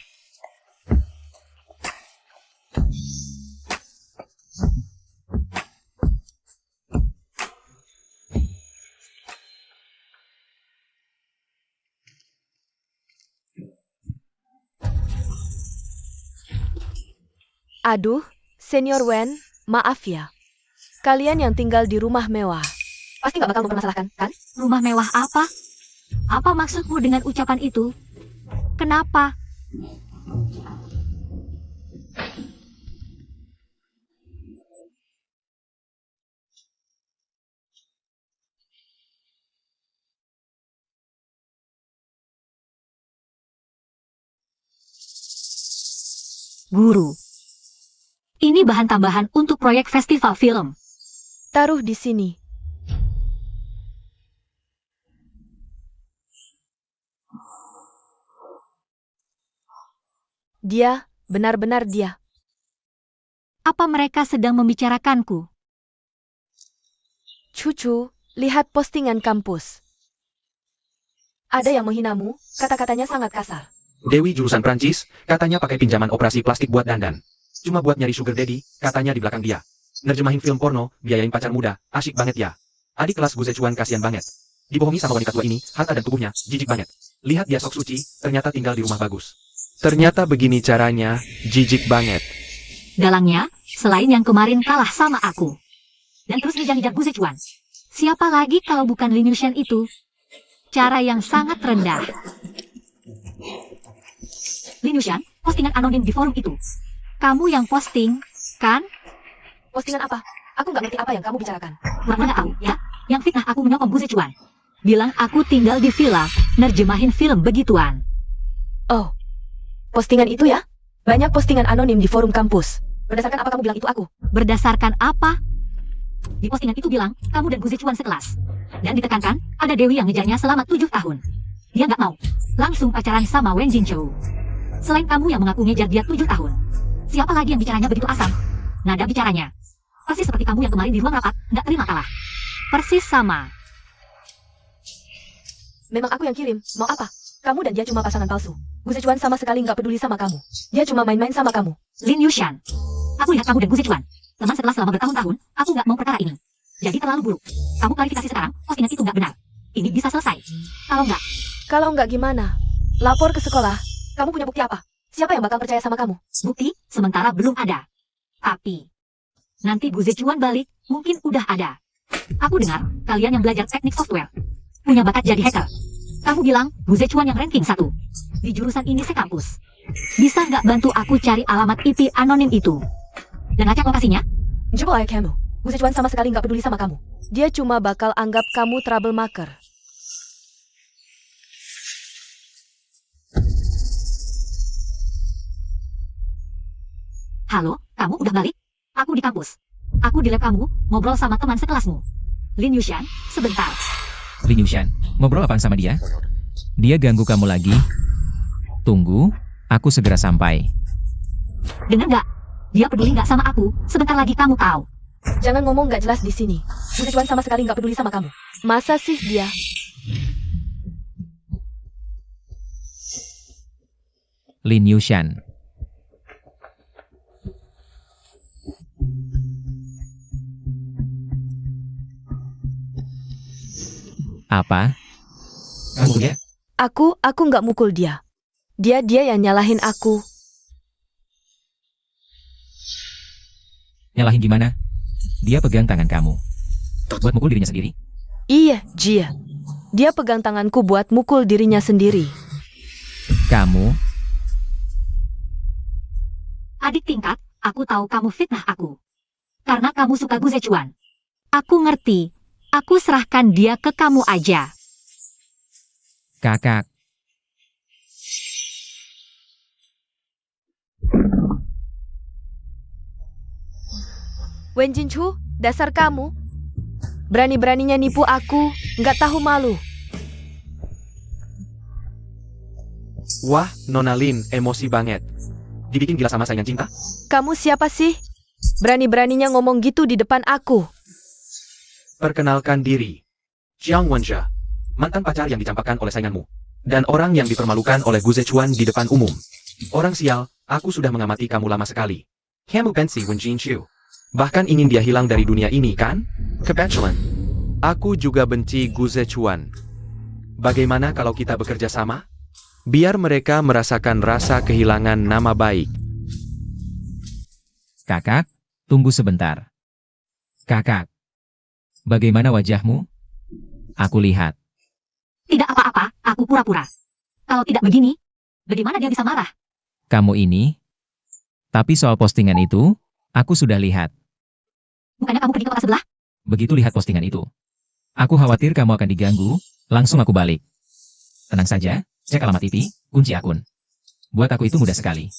Aduh, Senior Wen, maaf ya. Kalian yang tinggal di rumah mewah. Pasti nggak bakal mempermasalahkan, kan? Rumah mewah apa? Apa maksudmu dengan ucapan itu? Kenapa? Guru. Ini bahan tambahan untuk proyek festival film. Taruh di sini. Dia, benar-benar dia. Apa mereka sedang membicarakanku? Cucu, lihat postingan kampus. Ada yang menghinamu, kata-katanya sangat kasar. Dewi jurusan Prancis, katanya pakai pinjaman operasi plastik buat dandan. Cuma buat nyari sugar daddy, katanya di belakang dia. Nerjemahin film porno, biayain pacar muda, asyik banget ya. Adik kelas Gu Zechuan kasihan banget. Dibohongi sama wanita tua ini, harta dan tubuhnya, jijik banget. Lihat dia sok suci, ternyata tinggal di rumah bagus. Ternyata begini caranya, jijik banget. Galangnya, selain yang kemarin kalah sama aku. Dan terus ngejar-ngejar Gu Zechuan. Siapa lagi kalau bukan Lin Yushan itu? Cara yang sangat rendah. Lin Yushan, postingan anonim di forum itu. Kamu yang posting, kan? Postingan apa? Aku nggak ngerti apa yang kamu bicarakan. Mana tahu, ya? Yang fitnah aku menyokong Gu Zechuan. Bilang aku tinggal di villa, nerjemahin film begituan. Oh, postingan itu ya? Banyak postingan anonim di forum kampus. Berdasarkan apa kamu bilang itu aku? Berdasarkan apa? Di postingan itu bilang, kamu dan Gu Zechuan sekelas. Dan ditekankan, ada Dewi yang ngejarnya selama 7 tahun. Dia nggak mau. Langsung pacaran sama Wen Jinchou. Selain kamu yang mengaku ngejar dia 7 tahun. Siapa lagi yang bicaranya begitu asam? Nada bicaranya. Persis seperti kamu yang kemarin di ruang rapat, nggak terima kalah. Persis sama. Memang aku yang kirim, mau apa? Kamu dan dia cuma pasangan palsu. Gu Zechuan sama sekali nggak peduli sama kamu. Dia cuma main-main sama kamu. Lin Yushan. Aku lihat kamu dan Gu Zechuan. Teman sekelas selama bertahun-tahun, aku nggak mau perkara ini. Jadi terlalu buruk. Kamu klarifikasi sekarang, postingan itu nggak benar. Ini bisa selesai. Kalau nggak, gimana? Lapor ke sekolah. Kamu punya bukti apa? Siapa yang bakal percaya sama kamu? bukti sementara belum ada. Tapi, nanti Gu Zechuan balik, mungkin udah ada. Aku dengar, kalian yang belajar teknik software, punya bakat jadi hacker. Kamu bilang, Gu Zechuan yang ranking 1. Di jurusan ini sekampus. Bisa nggak bantu aku cari alamat IP anonim itu? Dan acak lokasinya? Coba ya kamu. Gu Zechuan sama sekali nggak peduli sama kamu. Dia cuma bakal anggap kamu troublemaker. Halo, kamu udah balik? Aku di kampus. Aku di lab kamu, ngobrol sama teman sekelasmu. Lin Yushan, sebentar. Lin Yushan, ngobrol apaan sama dia? Dia ganggu kamu lagi? Tunggu, aku segera sampai. Dengar nggak? Dia peduli nggak sama aku, sebentar lagi kamu tahu. Jangan ngomong nggak jelas di sini. Gu Zechuan sama sekali nggak peduli sama kamu. Masa sih dia? Lin Yushan. Apa? Kamu ya? Aku nggak mukul dia. Dia yang nyalahin aku. Nyalahin gimana? Dia pegang tangan kamu. Buat mukul dirinya sendiri. Iya, Jia. Dia pegang tanganku buat mukul dirinya sendiri. Kamu, Adik tingkat, aku tahu kamu fitnah aku. Karena kamu suka Gu Zechuan. Aku ngerti. Aku serahkan dia ke kamu aja. kakak. Wen Jinchu, dasar kamu. Berani-beraninya nipu aku, nggak tahu malu. Wah, Nona Lin, emosi banget. Dibikin gila sama saingan cinta? Kamu siapa sih? Berani-beraninya ngomong gitu di depan aku. Perkenalkan diri. Jiang Wenzhe, mantan pacar yang dicampakkan oleh sainganmu. Dan orang yang dipermalukan oleh Gu Zechuan di depan umum. Orang sial, aku sudah mengamati kamu lama sekali. Kamu benci Wen Jinchu. Bahkan ingin dia hilang dari dunia ini, kan? Kebetulan. Aku juga benci Gu Zechuan. Bagaimana kalau kita bekerja sama? Biar mereka merasakan rasa kehilangan nama baik. Kakak, tunggu sebentar. Kakak, bagaimana wajahmu? Aku lihat. Tidak apa-apa, aku pura-pura. Kalau tidak begini, bagaimana dia bisa marah? Kamu ini? Tapi soal postingan itu, aku sudah lihat. Bukannya kamu pergi ke kota sebelah? Begitu lihat postingan itu. Aku khawatir kamu akan diganggu, langsung aku balik. Tenang saja, cek alamat IP, kunci akun. Buat aku itu mudah sekali.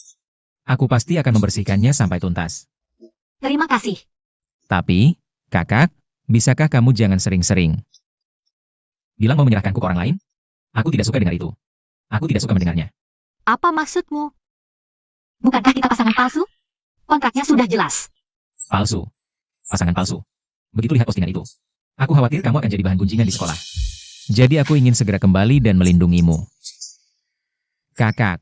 Aku pasti akan membersihkannya sampai tuntas. Terima kasih. Tapi, kakak, bisakah kamu jangan sering-sering bilang mau menyerahkanku ke orang lain? Aku tidak suka dengar itu. Aku tidak suka mendengarnya. Apa maksudmu? Bukankah kita pasangan palsu? Kontraknya sudah jelas. Palsu. Pasangan palsu. Begitu lihat postingan itu. Aku khawatir kamu akan jadi bahan gunjingan di sekolah. Jadi aku ingin segera kembali dan melindungimu. Kakak.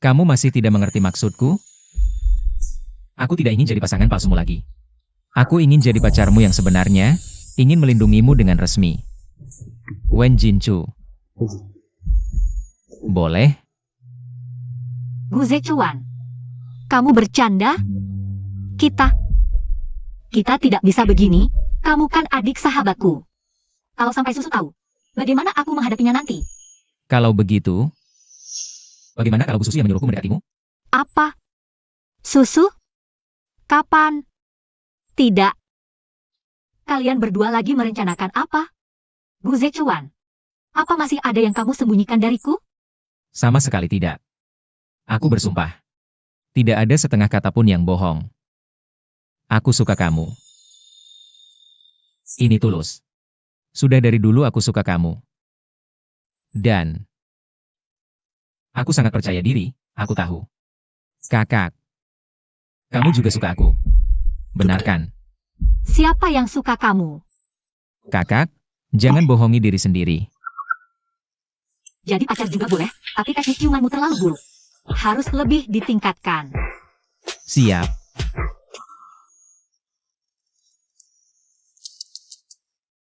Kamu masih tidak mengerti maksudku? Aku tidak ingin jadi pasangan palsumu lagi. Aku ingin jadi pacarmu yang sebenarnya, ingin melindungimu dengan resmi. Wen Jinchu. Boleh? Gu Zechuan. Kamu bercanda? Kita tidak bisa begini. Kamu kan adik sahabatku. Kalau sampai Susu tahu, bagaimana aku menghadapinya nanti? Kalau begitu, bagaimana kalau Bu Susu yang menyuruhku mendekatimu? Apa? Susu? Kapan? Tidak. Kalian berdua lagi merencanakan apa? Gu Zechuan, apa masih ada yang kamu sembunyikan dariku? Sama sekali tidak. Aku bersumpah. Tidak ada setengah kata pun yang bohong. Aku suka kamu. Ini tulus. Sudah dari dulu aku suka kamu. Dan aku sangat percaya diri, aku tahu. Kakak, kamu juga suka aku. Benar kan? Siapa yang suka kamu? Kakak, jangan bohongi diri sendiri. Jadi pacar juga boleh, tapi teknik ciumanmu terlalu buruk. Harus lebih ditingkatkan. Siap.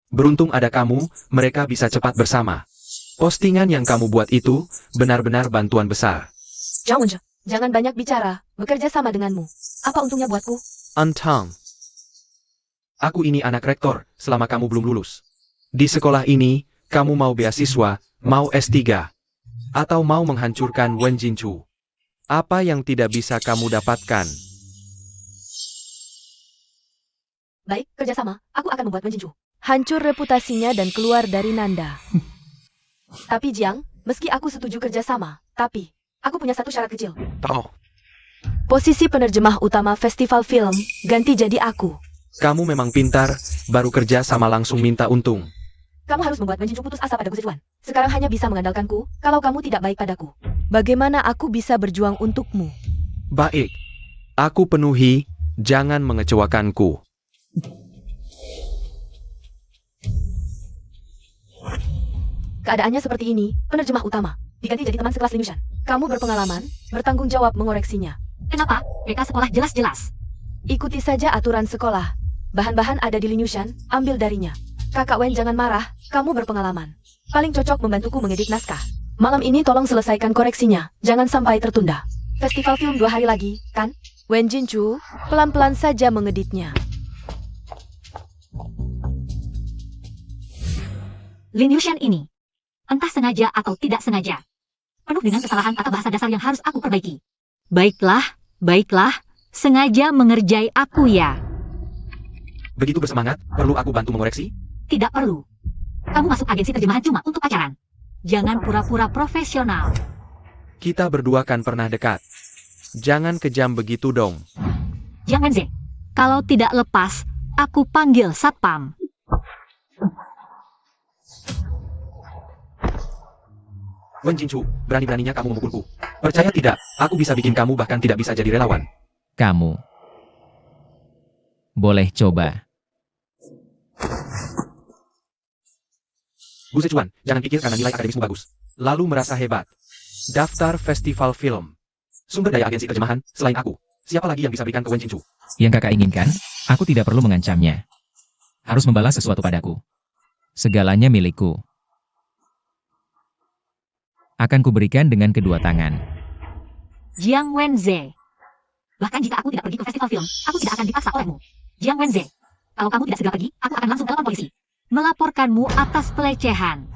Beruntung ada kamu, mereka bisa cepat bersama. Postingan yang kamu buat itu, benar-benar bantuan besar. Jangan banyak bicara, bekerja sama denganmu. Apa untungnya buatku? Antang. Aku ini anak rektor, selama kamu belum lulus. Di sekolah ini, kamu mau beasiswa, mau S3, atau mau menghancurkan Wen Jinchu. Apa yang tidak bisa kamu dapatkan? Baik, kerjasama. Aku akan membuat Wen Jinchu. Hancur reputasinya dan keluar dari Nanda. Tapi Jiang, meski aku setuju kerjasama, tapi aku punya satu syarat kecil. Tahu. Posisi penerjemah utama festival film ganti jadi aku. Kamu memang pintar, baru kerja sama langsung minta untung. Kamu harus membuat Wen Jinchu putus asa pada Gu Zechuan. Sekarang hanya bisa mengandalkanku, kalau kamu tidak baik padaku. Bagaimana aku bisa berjuang untukmu? Baik. Aku penuhi, jangan mengecewakanku. Keadaannya seperti ini, penerjemah utama diganti jadi teman sekelas Lin Yushan. Kamu berpengalaman, bertanggung jawab mengoreksinya. Kenapa? Mereka sekolah jelas-jelas. Ikuti saja aturan sekolah. Bahan-bahan ada di Lin Yushan, ambil darinya. Kakak Wen jangan marah, kamu berpengalaman. Paling cocok membantuku mengedit naskah. Malam ini tolong selesaikan koreksinya, jangan sampai tertunda. Festival film 2 hari lagi, kan? Wen Jinchu, pelan-pelan saja mengeditnya. Lin Yushan ini, entah sengaja atau tidak sengaja, penuh dengan kesalahan atau bahasa dasar yang harus aku perbaiki. Baiklah, sengaja mengerjai aku ya. Begitu bersemangat, perlu aku bantu mengoreksi? Tidak perlu. Kamu masuk agensi terjemahan cuma untuk pacaran. Jangan pura-pura profesional. Kita berdua kan pernah dekat. Jangan kejam begitu dong. Jiang Wenze, kalau tidak lepas, aku panggil satpam. Wen Jinchu, berani-beraninya kamu memukulku. Percaya tidak, aku bisa bikin kamu bahkan tidak bisa jadi relawan. Kamu boleh coba. Gu Zechuan, jangan pikir karena nilai akademismu bagus, lalu merasa hebat. Daftar festival film. Sumber daya agensi terjemahan, selain aku, siapa lagi yang bisa berikan ke Wen Jinchu? Yang kakak inginkan, aku tidak perlu mengancamnya. Harus membalas sesuatu padaku. Segalanya milikku. Akan kuberikan dengan kedua tangan. Jiang Wenze. Bahkan jika aku tidak pergi ke festival film, aku tidak akan dipaksa olehmu. Jiang Wenze, kalau kamu tidak segera pergi, aku akan langsung telepon polisi. Melaporkanmu atas pelecehan.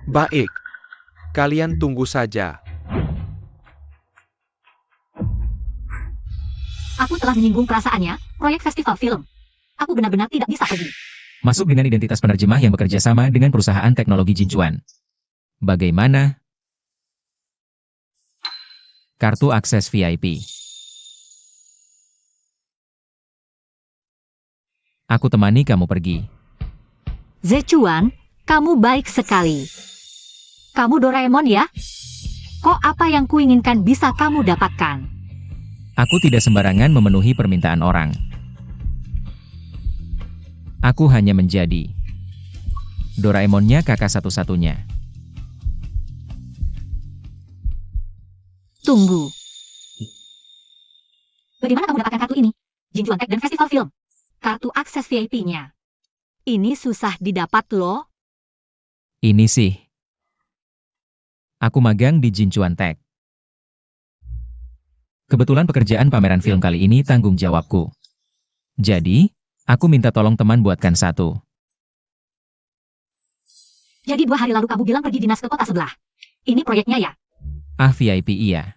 Baik. Kalian tunggu saja. Aku telah menyinggung perasaannya, proyek festival film. Aku benar-benar tidak bisa pergi. Masuk dengan identitas penerjemah yang bekerja sama dengan perusahaan teknologi Jinchuan. Bagaimana? Kartu akses VIP. Aku temani kamu pergi. Zechuan, kamu baik sekali. Kamu Doraemon ya? Kok apa yang kuinginkan bisa kamu dapatkan? Aku tidak sembarangan memenuhi permintaan orang. Aku hanya menjadi Doraemonnya kakak satu-satunya. Tunggu. Bagaimana kamu dapatkan kartu ini? Jinchuan Tech dan Festival Film. Kartu akses VIP-nya. Ini susah didapat loh. Ini sih. Aku magang di Jinchuan Tech. Kebetulan pekerjaan pameran film kali ini tanggung jawabku. Jadi, aku minta tolong teman buatkan satu. Jadi 2 hari lalu kamu bilang pergi dinas ke kota sebelah. Ini proyeknya ya? Ah, VIP iya.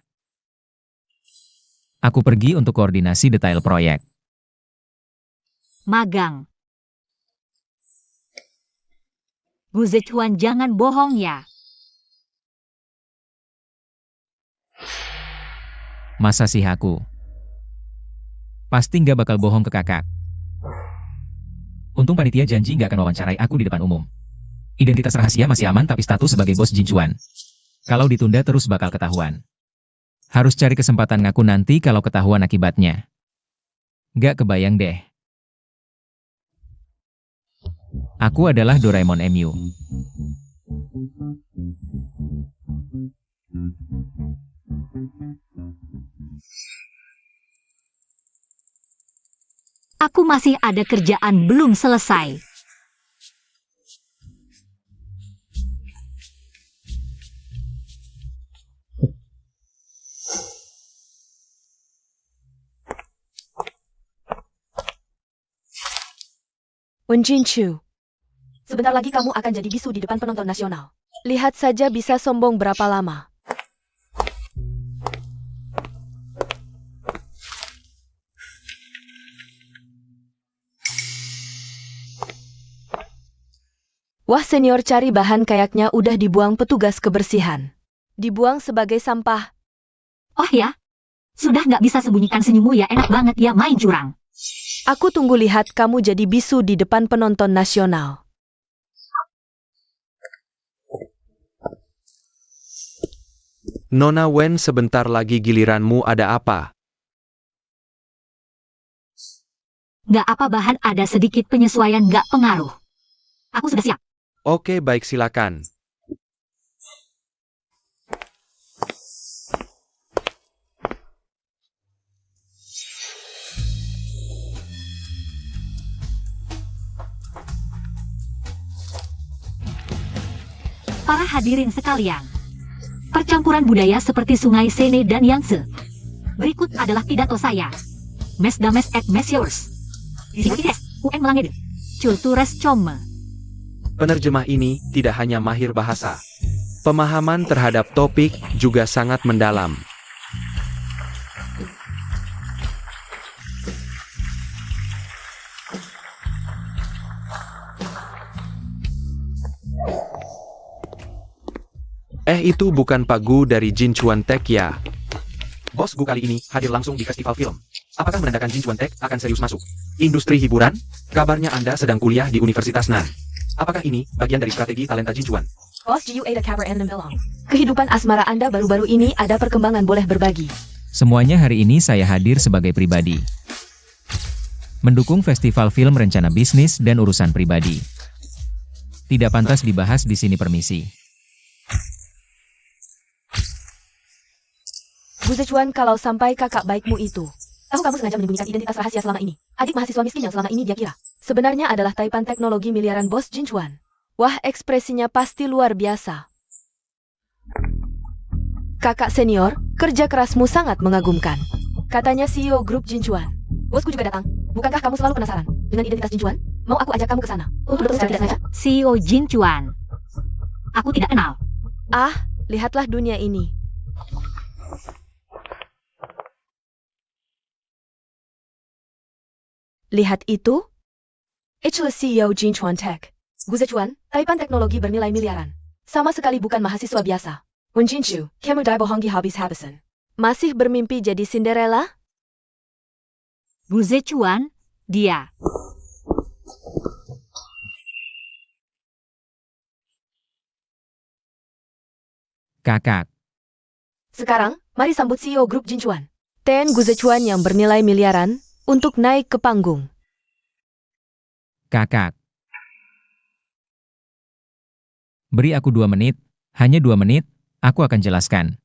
Aku pergi untuk koordinasi detail proyek. Magang. Bu Zechuan jangan bohong ya. Masa sih aku? Pasti nggak bakal bohong ke kakak. Untung panitia janji nggak akan wawancarai aku di depan umum. Identitas rahasia masih aman tapi status sebagai bos Jinchuan. Kalau ditunda terus bakal ketahuan. Harus cari kesempatan ngaku nanti kalau ketahuan akibatnya. Nggak kebayang deh. Aku adalah Doraemon MU. Aku masih ada kerjaan belum selesai. Wen Jinchu, Sebentar lagi kamu akan jadi bisu di depan penonton nasional. lihat saja bisa sombong berapa lama. Wah, senior, cari bahan kayaknya udah dibuang petugas kebersihan. Dibuang sebagai sampah. Oh ya? Sudah nggak bisa sembunyikan senyummu ya, enak banget ya main curang. Aku tunggu lihat kamu jadi bisu di depan penonton nasional. Nona Wen, sebentar lagi giliranmu, ada apa? Nggak apa, bahan ada sedikit penyesuaian, nggak pengaruh. Aku sudah siap. Oke, baik, silakan. Para hadirin sekalian, percampuran budaya seperti Sungai Sene dan Yangtze. Berikut adalah pidato saya. Mes dames et messieurs. Singkides, UN Melangede. Cultures Chomme. Penerjemah ini tidak hanya mahir bahasa. Pemahaman terhadap topik juga sangat mendalam. Itu bukan Pak Gu dari Jinchuan Tech ya? Bos Gu kali ini hadir langsung di festival film. Apakah menandakan Jinchuan Tech akan serius masuk industri hiburan? Kabarnya Anda sedang kuliah di Universitas Nan. Apakah ini bagian dari strategi talenta Jinchuan? Bos GUA The Cabaret and Bilang. Kehidupan asmara Anda baru-baru ini ada perkembangan, boleh berbagi. Semuanya hari ini saya hadir sebagai pribadi. Mendukung festival film rencana bisnis dan urusan pribadi. Tidak pantas dibahas di sini, permisi. Bu Zechuan, kalau sampai kakak baikmu itu tahu kamu sengaja menyembunyikan identitas rahasia selama ini. Adik mahasiswa miskin yang selama ini dia kira sebenarnya adalah taipan teknologi miliaran bos Jinchuan. Wah, ekspresinya pasti luar biasa. Kakak senior, kerja kerasmu sangat mengagumkan. Katanya CEO grup Jinchuan. Bosku juga datang. Bukankah kamu selalu penasaran dengan identitas Jinchuan? Mau aku ajak kamu ke sana untuk bertemu secara tidak sengaja? CEO Jinchuan. Aku tidak kenal. Ah, lihatlah dunia ini. Lihat itu? Itulah CEO Jinchuan Tech. Bu Zechuan, taipan teknologi bernilai miliaran. Sama sekali bukan mahasiswa biasa. Wen Jinchu, kamu dah bohongi habis habisan. Masih bermimpi jadi Cinderella? Bu Zechuan, dia. Kakak, Sekarang, mari sambut CEO grup Jinchuan. Ten Guzechuan yang bernilai miliaran, untuk naik ke panggung. kakak. Beri aku 2 menit, hanya 2 menit, aku akan jelaskan.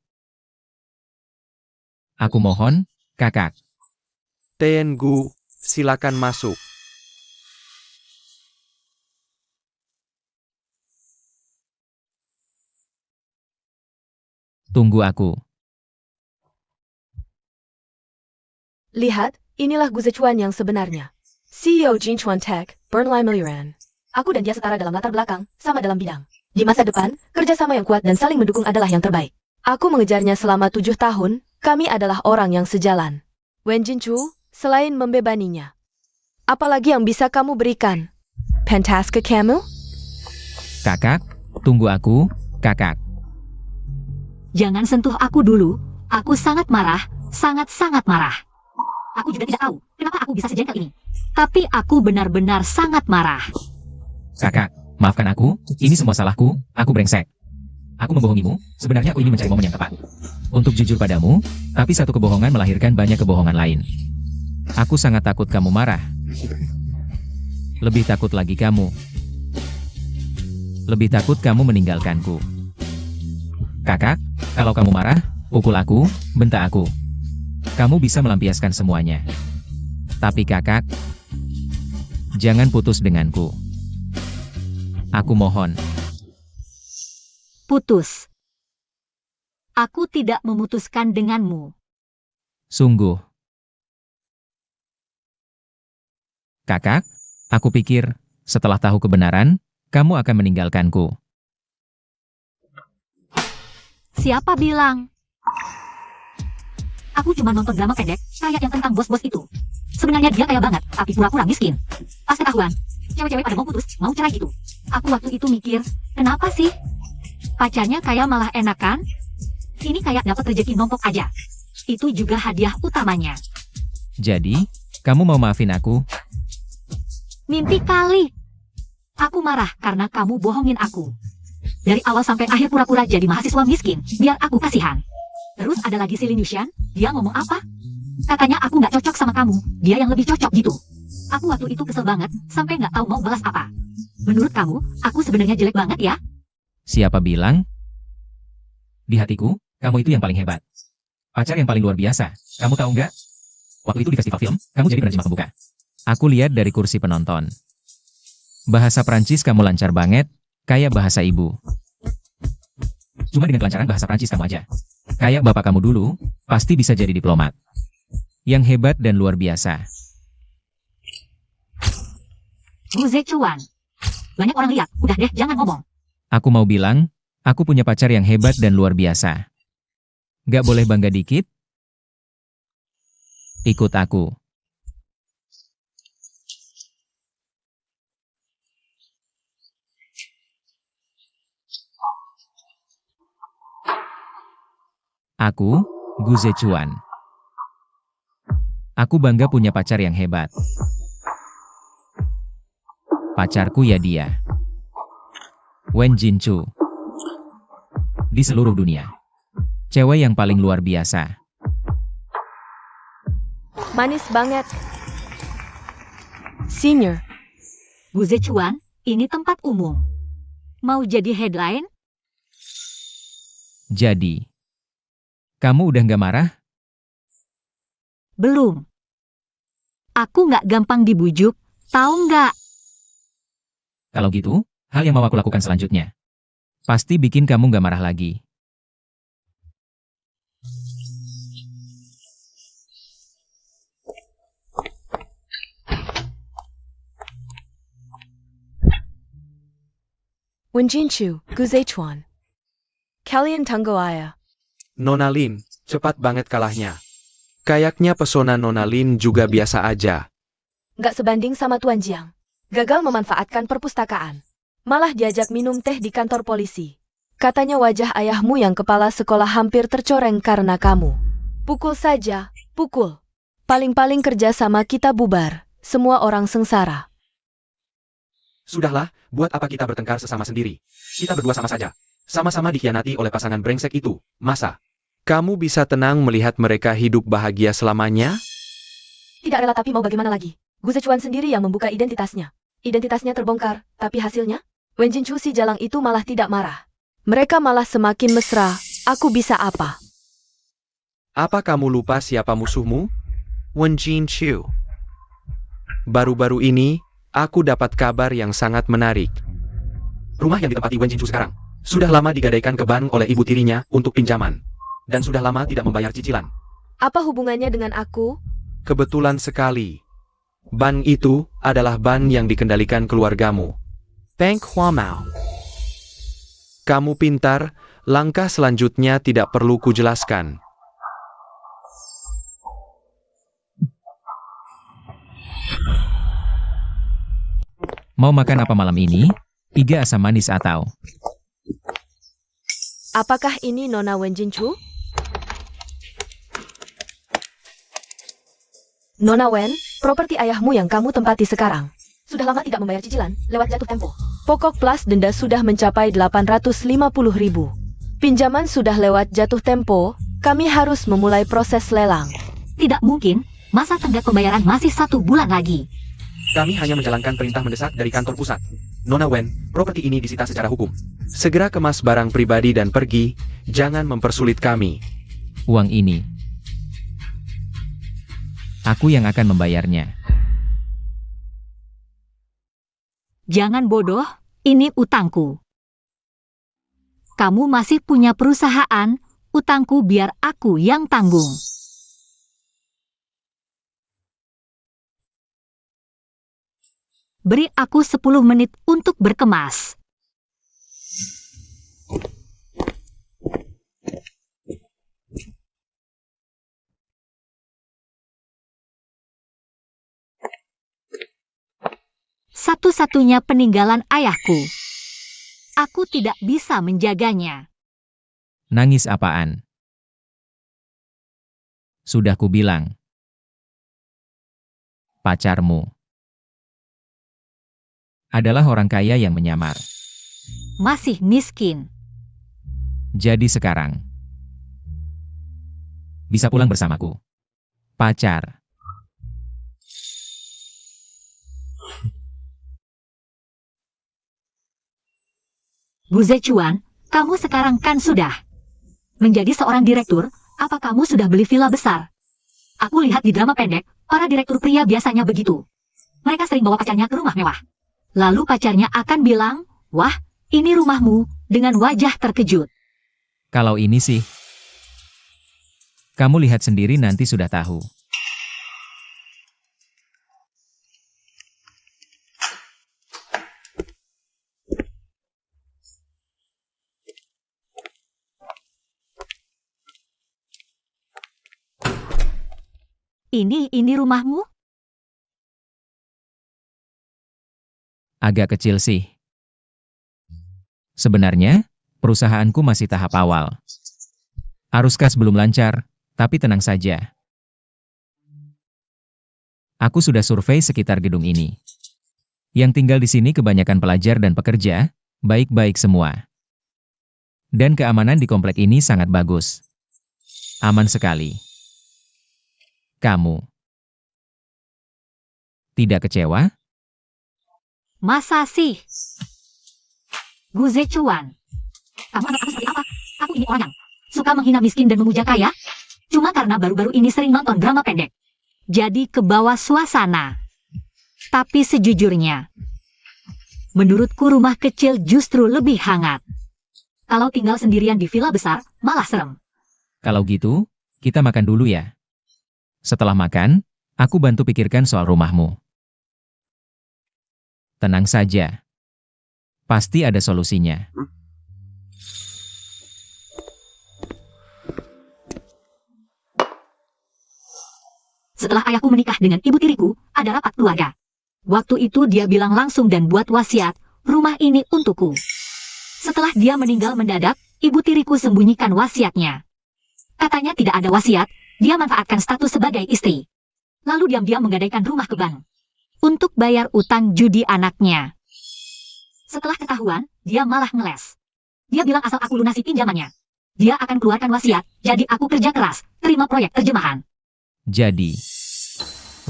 Aku mohon, kakak. Tengu, silakan masuk. Tunggu aku. Lihat, inilah Guzechuan yang sebenarnya. CEO Jinchuan Tech, bernilai miliaran. Aku dan dia setara dalam latar belakang, sama dalam bidang. Di masa depan, kerjasama yang kuat dan saling mendukung adalah yang terbaik. Aku mengejarnya selama 7 tahun, kami adalah orang yang sejalan. Wen Jinchu, selain membebaninya, apalagi yang bisa kamu berikan? Pentas ke kamu? Kakak, tunggu aku, kakak. Jangan sentuh aku dulu. Aku sangat marah, sangat-sangat marah. Aku juga tidak tahu kenapa aku bisa sejengkel ini. Tapi aku benar-benar sangat marah. Kakak, maafkan aku, ini semua salahku, aku brengsek. Aku membohongimu, sebenarnya aku ingin mencari momen yang tepat. Untuk jujur padamu, tapi satu kebohongan melahirkan banyak kebohongan lain. Aku sangat takut kamu marah. Lebih takut lagi kamu. Lebih takut kamu meninggalkanku. Kakak, kalau kamu marah, pukul aku, bentak aku. Kamu bisa melampiaskan semuanya. Tapi kakak, jangan putus denganku. Aku mohon. Putus. Aku tidak memutuskan denganmu. Sungguh. Kakak, aku pikir, setelah tahu kebenaran, kamu akan meninggalkanku. Siapa bilang? Aku cuma nonton drama pendek, kayak yang tentang bos-bos itu. Sebenarnya dia kaya banget, tapi pura-pura miskin. Pas ketahuan, cewek-cewek pada mau putus, mau cerai gitu. Aku waktu itu mikir, kenapa sih? Pacarnya kayak malah enakan? Ini kayak dapat rezeki nombok aja. Itu juga hadiah utamanya. Jadi, kamu mau maafin aku? Mimpi kali. Aku marah karena kamu bohongin aku. Dari awal sampai akhir pura-pura jadi mahasiswa miskin, biar aku kasihan. Terus ada lagi si Lin Yushan, dia ngomong apa? Katanya aku nggak cocok sama kamu, dia yang lebih cocok gitu. Aku waktu itu kesel banget, sampai nggak tahu mau balas apa. Menurut kamu, aku sebenarnya jelek banget ya? Siapa bilang? Di hatiku, kamu itu yang paling hebat. Pacar yang paling luar biasa, kamu tahu nggak? Waktu itu di festival film, kamu jadi penerjemah pembuka. Aku lihat dari kursi penonton. Bahasa Prancis kamu lancar banget, kayak bahasa ibu. Cuma dengan kelancaran bahasa Prancis kamu aja. Kayak bapak kamu dulu, pasti bisa jadi diplomat. Yang hebat dan luar biasa. Guze Chuan. Banyak orang lihat, udah deh jangan ngomong. Aku mau bilang, aku punya pacar yang hebat dan luar biasa. Gak boleh bangga dikit? Ikut aku. Aku, Guze Chuan. Aku bangga punya pacar yang hebat. Pacarku ya dia. Wen Jinchu. Di seluruh dunia. Cewek yang paling luar biasa. Manis banget. Senior, Guze Chuan, ini tempat umum. Mau jadi headline? Jadi, kamu udah gak marah? Belum. Aku nggak gampang dibujuk, tahu nggak? Kalau gitu, hal yang mau aku lakukan selanjutnya. Pasti bikin kamu gak marah lagi. Wen Jinchu, Guze Chuan. Kalian tunggu aya. Nona Lin, cepat banget kalahnya. Kayaknya pesona Nona Lin juga biasa aja. Nggak sebanding sama Tuan Jiang. Gagal memanfaatkan perpustakaan. Malah diajak minum teh di kantor polisi. Katanya wajah ayahmu yang kepala sekolah hampir tercoreng karena kamu. Pukul saja, pukul. Paling-paling kerja sama kita bubar. Semua orang sengsara. Sudahlah, buat apa kita bertengkar sesama sendiri? Kita berdua sama saja. Sama-sama dikhianati oleh pasangan brengsek itu, masa? Kamu bisa tenang melihat mereka hidup bahagia selamanya? Tidak rela tapi mau bagaimana lagi? Gu Zechuan sendiri yang membuka identitasnya. Identitasnya terbongkar, tapi hasilnya? Wen Jinchu si jalang itu malah tidak marah. Mereka malah semakin mesra. Aku bisa apa? Apa kamu lupa siapa musuhmu? Wen Jinchu. Baru-baru ini, aku dapat kabar yang sangat menarik. Rumah yang ditempati Wen Jinchu sekarang sudah lama digadaikan ke bank oleh ibu tirinya untuk pinjaman. Dan sudah lama tidak membayar cicilan. Apa hubungannya dengan aku? Kebetulan sekali. Ban itu adalah ban yang dikendalikan keluargamu. Peng Huamao. Kamu pintar, langkah selanjutnya tidak perlu kujelaskan. Mau makan apa malam ini? Iga asam manis atau? Apakah ini Nona Wen Jinchu? Nona Wen, properti ayahmu yang kamu tempati sekarang. Sudah lama tidak membayar cicilan, lewat jatuh tempo. Pokok plus denda sudah mencapai 850.000. Pinjaman sudah lewat jatuh tempo, kami harus memulai proses lelang. Tidak mungkin, masa tenggat pembayaran masih 1 bulan lagi. Kami hanya menjalankan perintah mendesak dari kantor pusat. Nona Wen, properti ini disita secara hukum. Segera kemas barang pribadi dan pergi, jangan mempersulit kami. Uang ini. Aku yang akan membayarnya. Jangan bodoh, ini utangku. Kamu masih punya perusahaan, utangku biar aku yang tanggung. Beri aku 10 menit untuk berkemas. Satu-satunya peninggalan ayahku. Aku tidak bisa menjaganya. Nangis apaan? Sudah kubilang. Pacarmu adalah orang kaya yang menyamar. Masih miskin. Jadi sekarang bisa pulang bersamaku. Pacar. Gu Zechuan, kamu sekarang kan sudah menjadi seorang direktur, apa kamu sudah beli villa besar? Aku lihat di drama pendek, para direktur pria biasanya begitu. Mereka sering bawa pacarnya ke rumah mewah. Lalu pacarnya akan bilang, wah, ini rumahmu, dengan wajah terkejut. Kalau ini sih, kamu lihat sendiri nanti sudah tahu. Ini rumahmu? Agak kecil sih. Sebenarnya, perusahaanku masih tahap awal. Arus kas belum lancar, tapi tenang saja. Aku sudah survei sekitar gedung ini. Yang tinggal di sini kebanyakan pelajar dan pekerja, baik-baik semua. Dan keamanan di komplek ini sangat bagus. Aman sekali. Kamu tidak kecewa? Masa sih? Gu Zechuan, kamu anak aku seperti apa? Aku ini orang yang suka menghina miskin dan memuja kaya? Cuma karena baru-baru ini sering nonton drama pendek. Jadi ke bawah suasana. Tapi sejujurnya, menurutku rumah kecil justru lebih hangat. Kalau tinggal sendirian di villa besar, malah serem. Kalau gitu, kita makan dulu ya. Setelah makan, aku bantu pikirkan soal rumahmu. Tenang saja. Pasti ada solusinya. Setelah ayahku menikah dengan ibu tiriku, ada rapat keluarga. Waktu itu dia bilang langsung dan buat wasiat, rumah ini untukku. Setelah dia meninggal mendadak, ibu tiriku sembunyikan wasiatnya. Katanya tidak ada wasiat, dia manfaatkan status sebagai istri. Lalu diam-diam menggadaikan rumah ke bank untuk bayar utang judi anaknya. Setelah ketahuan, dia malah ngeles. Dia bilang asal aku lunasi pinjamannya, dia akan keluarkan wasiat, jadi aku kerja keras, terima proyek terjemahan. Jadi,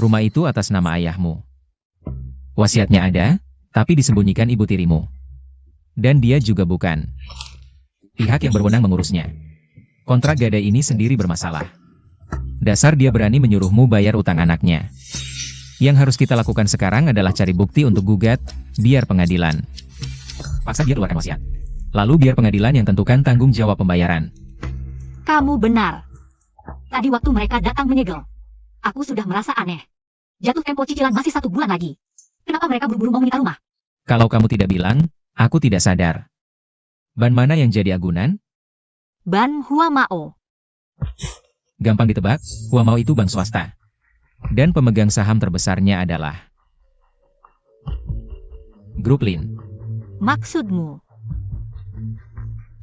rumah itu atas nama ayahmu. Wasiatnya ada, tapi disembunyikan ibu tirimu. Dan dia juga bukan pihak yang berwenang mengurusnya. Kontrak gadai ini sendiri bermasalah. Dasar dia berani menyuruhmu bayar utang anaknya. Yang harus kita lakukan sekarang adalah cari bukti untuk gugat, biar pengadilan paksa dia keluarkan wasiat. Lalu biar pengadilan yang tentukan tanggung jawab pembayaran. Kamu benar. Tadi waktu mereka datang menyegel, aku sudah merasa aneh. Jatuh tempo cicilan masih 1 bulan lagi. Kenapa mereka buru-buru mau minta rumah? Kalau kamu tidak bilang, aku tidak sadar. Ban mana yang jadi agunan? Ban Hua Mao. Gampang ditebak, Huamao itu bank swasta. Dan pemegang saham terbesarnya adalah Grup Lin. Maksudmu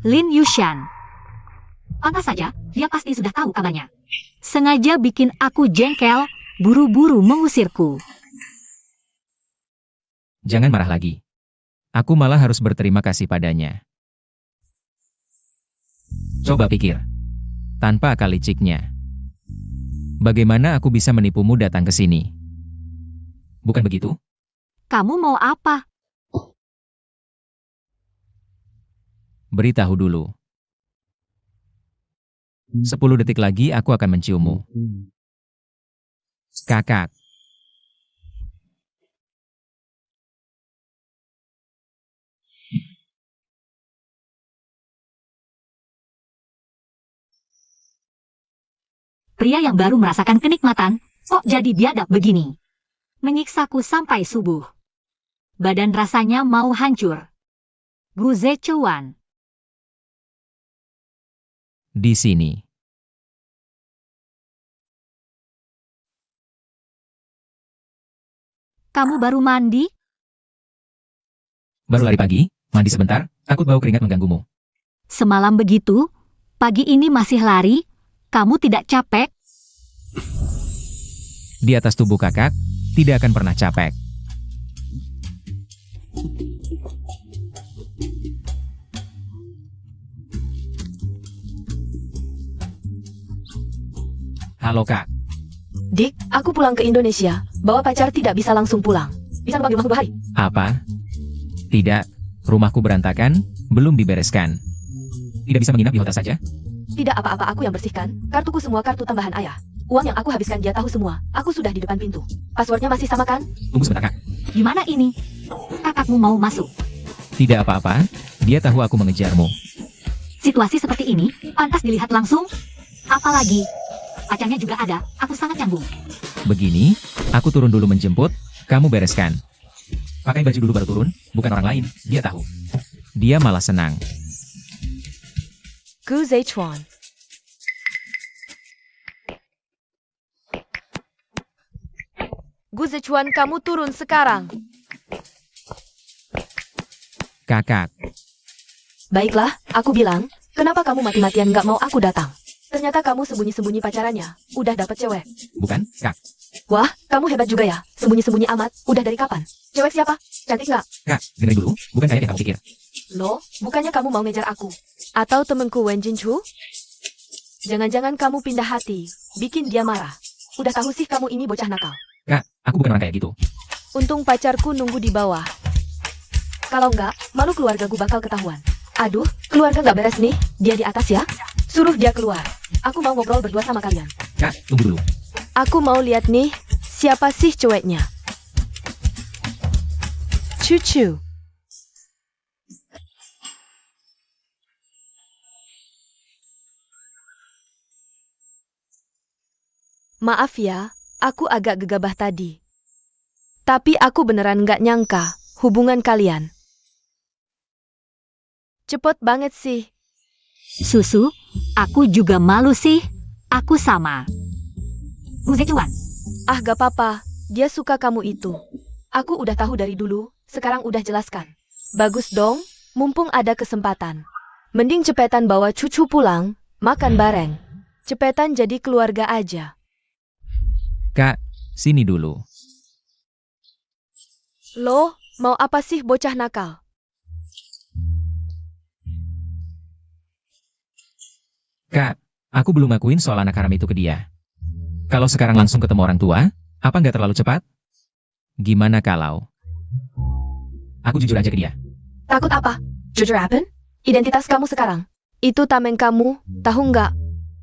Lin Yushan. Pantas saja, dia pasti sudah tahu kabarnya. Sengaja bikin aku jengkel, buru-buru mengusirku. Jangan marah lagi. Aku malah harus berterima kasih padanya. Coba pikir. Tanpa akal liciknya, bagaimana aku bisa menipumu datang ke sini? Bukan begitu? Kamu mau apa? Beritahu dulu. 10 detik lagi aku akan menciummu. Kakak. Pria yang baru merasakan kenikmatan, kok jadi biadab begini? Menyiksaku sampai subuh. Badan rasanya mau hancur. Gu Zechuan. Di sini. Kamu baru mandi? Baru lari pagi, mandi sebentar, takut bau keringat mengganggumu. Semalam begitu, pagi ini masih lari? Kamu tidak capek? Di atas tubuh kakak, tidak akan pernah capek. Halo kak, Dik, aku pulang ke Indonesia. Bawa pacar tidak bisa langsung pulang. Bisa numpang di rumahku 2 hari. apa? Tidak, rumahku berantakan, belum dibereskan. Tidak bisa menginap di hotel saja? Tidak apa-apa, aku yang bersihkan. Kartuku semua kartu tambahan ayah. Uang yang aku habiskan dia tahu semua. Aku sudah di depan pintu. Passwordnya masih sama kan? Tunggu sebentar kak. Gimana ini? Kakakmu mau masuk. Tidak apa-apa, dia tahu aku mengejarmu. Situasi seperti ini, pantas dilihat langsung. Apalagi, pacarnya juga ada, aku sangat canggung. Begini, aku turun dulu menjemput, kamu bereskan. Pakai baju dulu baru turun, bukan orang lain, dia tahu. Dia malah senang. Gu Zechuan. Gu Zechuan, kamu turun sekarang. Kakak, Baiklah, aku bilang, kenapa kamu mati-matian gak mau aku datang? Ternyata kamu sembunyi-sembunyi pacarannya. Udah dapet cewek. bukan, kak. Wah, kamu hebat juga ya. Sembunyi-sembunyi amat. Udah dari kapan? Cewek siapa? Cantik nggak? Kak, dengerin dulu, bukan kayak yang kamu pikir. Loh, bukannya kamu mau ngejar aku? Atau temanku Wen Jinchu? Jangan-jangan kamu pindah hati, bikin dia marah. Udah tahu sih kamu ini bocah nakal. Kak, aku bukan orang kayak gitu. Untung pacarku nunggu di bawah. Kalau nggak, malu keluarga gue bakal ketahuan. Aduh, keluarga nggak beres nih. Dia di atas ya. Suruh dia keluar. Aku mau ngobrol berdua sama kalian. Kak, tunggu dulu. Aku mau lihat nih, siapa sih ceweknya? Cucu. Maaf ya, aku agak gegabah tadi. Tapi aku beneran gak nyangka hubungan kalian. Cepet banget sih. Susu, aku juga malu sih. Aku sama. Gu Zechuan, Ah gak apa-apa, dia suka kamu itu. Aku udah tahu dari dulu, sekarang udah jelaskan. Bagus dong, mumpung ada kesempatan. Mending cepetan bawa cucu pulang, makan bareng. Cepetan jadi keluarga aja. Kak, sini dulu. Loh, mau apa sih bocah nakal? Kak, aku belum ngakuin soal anak haram itu ke dia. Kalau sekarang langsung ketemu orang tua, apa nggak terlalu cepat? Gimana kalau aku jujur aja ke dia? Takut apa? Jujur happen? Identitas kamu sekarang. Itu tameng kamu, tahu nggak?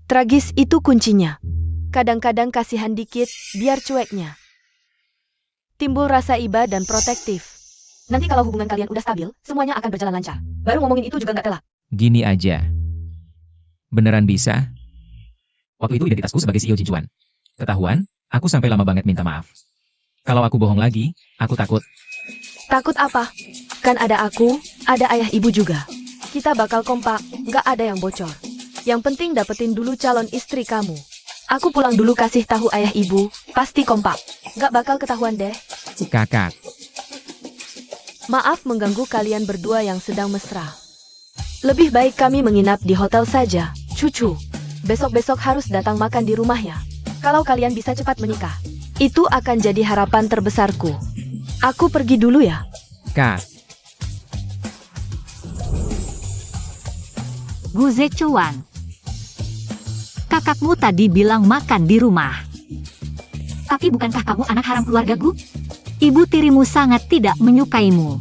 Tragis itu kuncinya. Kadang-kadang kasihan dikit, biar cueknya. Timbul rasa iba dan protektif. Nanti kalau hubungan kalian udah stabil, semuanya akan berjalan lancar. Baru ngomongin itu juga nggak telak. Gini aja. Beneran bisa? Waktu itu identitasku sebagai CEO Jinchuan. Ketahuan, aku sampai lama banget minta maaf. Kalau aku bohong lagi, aku takut. Takut apa? Kan ada aku, ada ayah ibu juga. Kita bakal kompak, nggak ada yang bocor. Yang penting dapetin dulu calon istri kamu. Aku pulang dulu kasih tahu ayah ibu, pasti kompak. Nggak bakal ketahuan deh. Kakak, Maaf mengganggu kalian berdua yang sedang mesra. Lebih baik kami menginap di hotel saja, cucu. Besok-besok harus datang makan di rumah ya. Kalau kalian bisa cepat menikah, itu akan jadi harapan terbesarku. Aku pergi dulu ya. Kak. Gu Zechuan. Kakakmu tadi bilang makan di rumah. Tapi bukankah kamu anak haram keluarga Gu? Ibu tirimu sangat tidak menyukaimu.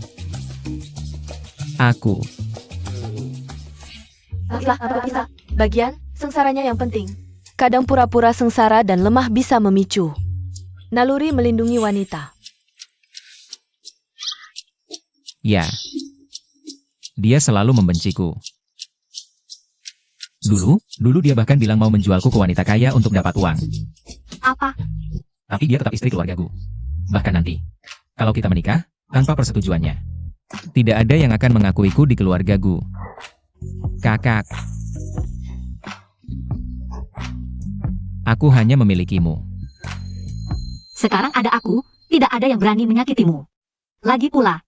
Aku. Bisa. Bagian sengsaranya yang penting. Kadang pura-pura sengsara dan lemah bisa memicu. Naluri melindungi wanita. Ya. Dia selalu membenciku. Dulu dia bahkan bilang mau menjualku ke wanita kaya untuk dapat uang. Apa? Tapi dia tetap istri keluargaku. Bahkan nanti, kalau kita menikah, tanpa persetujuannya, tidak ada yang akan mengakuiku di keluargaku. Kakak. Aku hanya memilikimu. Sekarang ada aku, tidak ada yang berani menyakitimu. Lagi pula,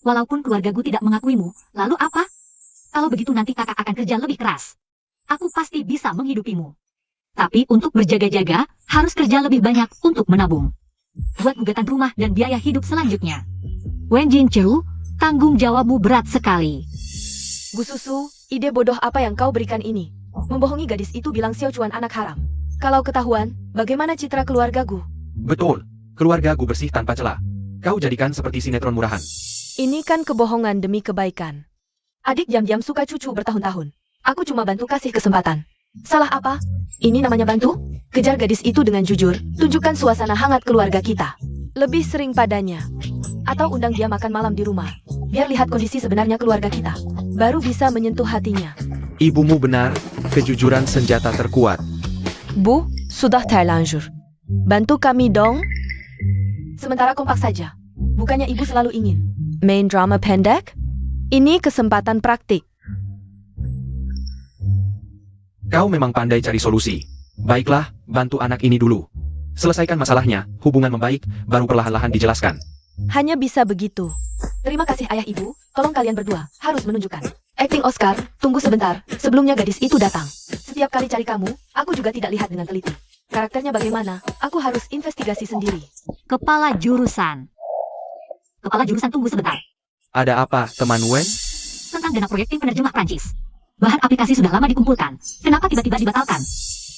walaupun keluargaku tidak mengakuimu, lalu apa? Kalau begitu nanti kakak akan kerja lebih keras. Aku pasti bisa menghidupimu. Tapi untuk berjaga-jaga, harus kerja lebih banyak untuk menabung. Buat gugatan rumah dan biaya hidup selanjutnya. Wen Jinchu, tanggung jawabmu berat sekali. Bu Susu, ide bodoh apa yang kau berikan ini? Membohongi gadis itu bilang Xiao Chuan anak haram. Kalau ketahuan, bagaimana citra keluarga Gu? Betul, keluarga Gu bersih tanpa celah. Kau jadikan seperti sinetron murahan. Ini kan kebohongan demi kebaikan. Adik diam-diam suka cucu bertahun-tahun. Aku cuma bantu kasih kesempatan. Salah apa? Ini namanya bantu? Kejar gadis itu dengan jujur, tunjukkan suasana hangat keluarga kita. Lebih sering padanya. Atau undang dia makan malam di rumah. Biar lihat kondisi sebenarnya keluarga kita. Baru bisa menyentuh hatinya. Ibumu benar, kejujuran senjata terkuat. Bu, sudah terlanjur. Bantu kami dong. Sementara kompak saja. Bukannya ibu selalu ingin. Main drama pendek? Ini kesempatan praktik. Kau memang pandai cari solusi. Baiklah, bantu anak ini dulu. Selesaikan masalahnya, hubungan membaik, baru perlahan-lahan dijelaskan. Hanya bisa begitu. Terima kasih ayah ibu, tolong kalian berdua, harus menunjukkan. Acting Oscar, tunggu sebentar, sebelumnya gadis itu datang. Setiap kali cari kamu, aku juga tidak lihat dengan teliti. Karakternya bagaimana, aku harus investigasi sendiri. Kepala jurusan. Kepala jurusan tunggu sebentar. Ada apa, teman Wen? Tentang dana proyek tim penerjemah Prancis. Bahan aplikasi sudah lama dikumpulkan. Kenapa tiba-tiba dibatalkan?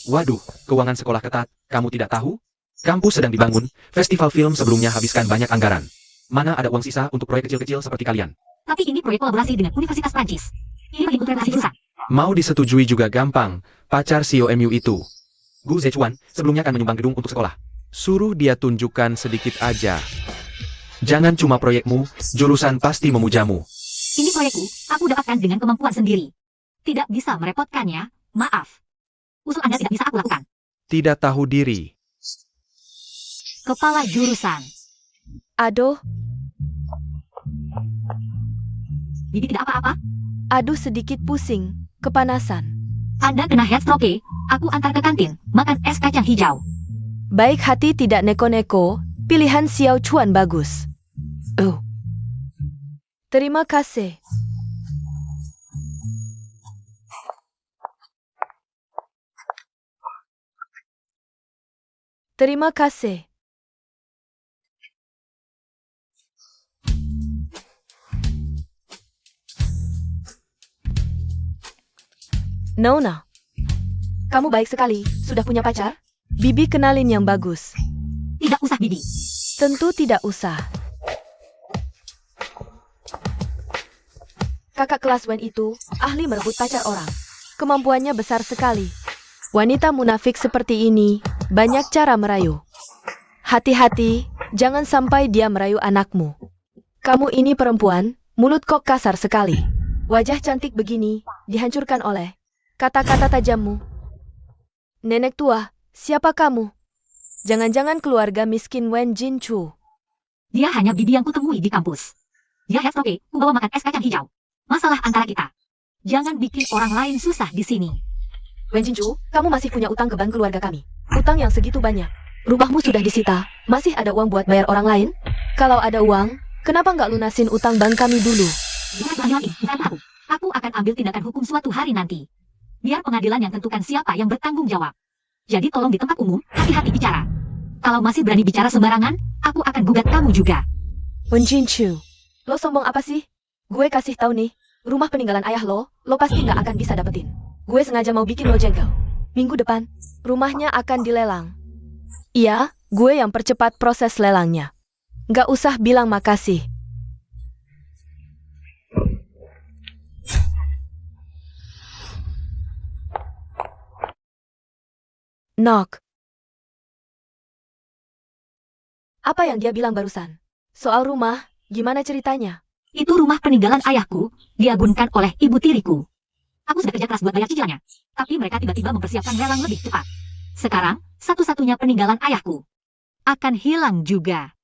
Waduh, keuangan sekolah ketat, kamu tidak tahu? Kampus sedang dibangun, festival film sebelumnya habiskan banyak anggaran. Mana ada uang sisa untuk proyek kecil-kecil seperti kalian? Tapi ini proyek kolaborasi dengan Universitas Prancis. Ini bagi implementasi jurusan. Mau disetujui juga gampang, pacar COMU itu. Gu Zechuan sebelumnya akan menyumbang gedung untuk sekolah. Suruh dia tunjukkan sedikit aja. Jangan cuma proyekmu, jurusan pasti memujamu. Ini proyekku, aku dapatkan dengan kemampuan sendiri. Tidak bisa merepotkannya, maaf. Usul Anda tidak bisa aku lakukan. Tidak tahu diri. Kepala jurusan. Aduh, Bibi tidak apa-apa. aduh sedikit pusing, kepanasan. Anda kena headstroke, aku antar ke kantin, makan es kacang hijau. Baik hati tidak neko-neko, pilihan Xiao Chuan bagus. Oh. Terima kasih. Terima kasih. Nona, Kamu baik sekali. Sudah punya pacar? Bibi kenalin yang bagus. Tidak usah, Bibi. Tentu tidak usah. Kakak kelas Wen itu ahli merebut pacar orang. Kemampuannya besar sekali. Wanita munafik seperti ini banyak cara merayu. Hati-hati, jangan sampai dia merayu anakmu. Kamu ini perempuan, mulut kok kasar sekali. Wajah cantik begini dihancurkan oleh kata-kata tajammu. Nenek tua, siapa kamu? Jangan-jangan keluarga miskin Wen Jinchu. Dia hanya Bibi yang kutemui di kampus. Dia Heftoke, ku bawa makan es kacang hijau. Masalah antara kita. Jangan bikin orang lain susah di sini. Wen Jinchu, kamu masih punya utang ke bank keluarga kami. Utang yang segitu banyak. Rumahmu sudah disita. Masih ada uang buat bayar orang lain? Kalau ada uang, kenapa nggak lunasin utang bank kami dulu? Jangan berani lagi, saya tahu. Aku akan ambil tindakan hukum suatu hari nanti. Biar pengadilan yang tentukan siapa yang bertanggung jawab. Jadi tolong di tempat umum, hati-hati bicara. Kalau masih berani bicara sembarangan, aku akan gugat kamu juga. Wen Jinchu, Lo sombong apa sih? Gue kasih tahu nih, rumah peninggalan ayah lo pasti nggak akan bisa dapetin. Gue sengaja mau bikin lo jengkel. Minggu depan, rumahnya akan dilelang. Iya, gue yang percepat proses lelangnya. Nggak usah bilang makasih. Knock. apa yang dia bilang barusan? Soal rumah, gimana ceritanya? Itu rumah peninggalan ayahku, diagunkan oleh ibu tiriku. Aku sudah kerja keras buat bayar cicilannya, tapi mereka tiba-tiba mempersiapkan lelang lebih cepat. Sekarang, satu-satunya peninggalan ayahku akan hilang juga.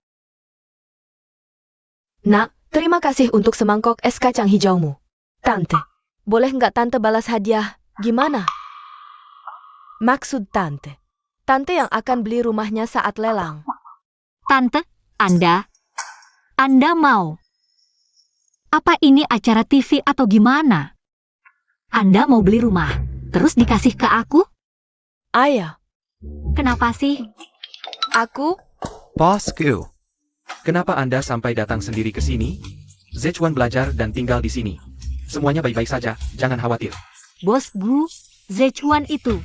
Nak, terima kasih untuk semangkok es kacang hijaumu. Tante, boleh nggak tante balas hadiah? Gimana? Maksud tante. Tante yang akan beli rumahnya saat lelang. Tante, Anda mau? Apa ini acara TV atau gimana? Anda mau beli rumah, terus dikasih ke aku? Ayah, Kenapa sih? aku Bosku, kenapa Anda sampai datang sendiri ke sini? Zechuan belajar dan tinggal di sini. Semuanya baik-baik saja, jangan khawatir. Bos Gu, Zechuan itu.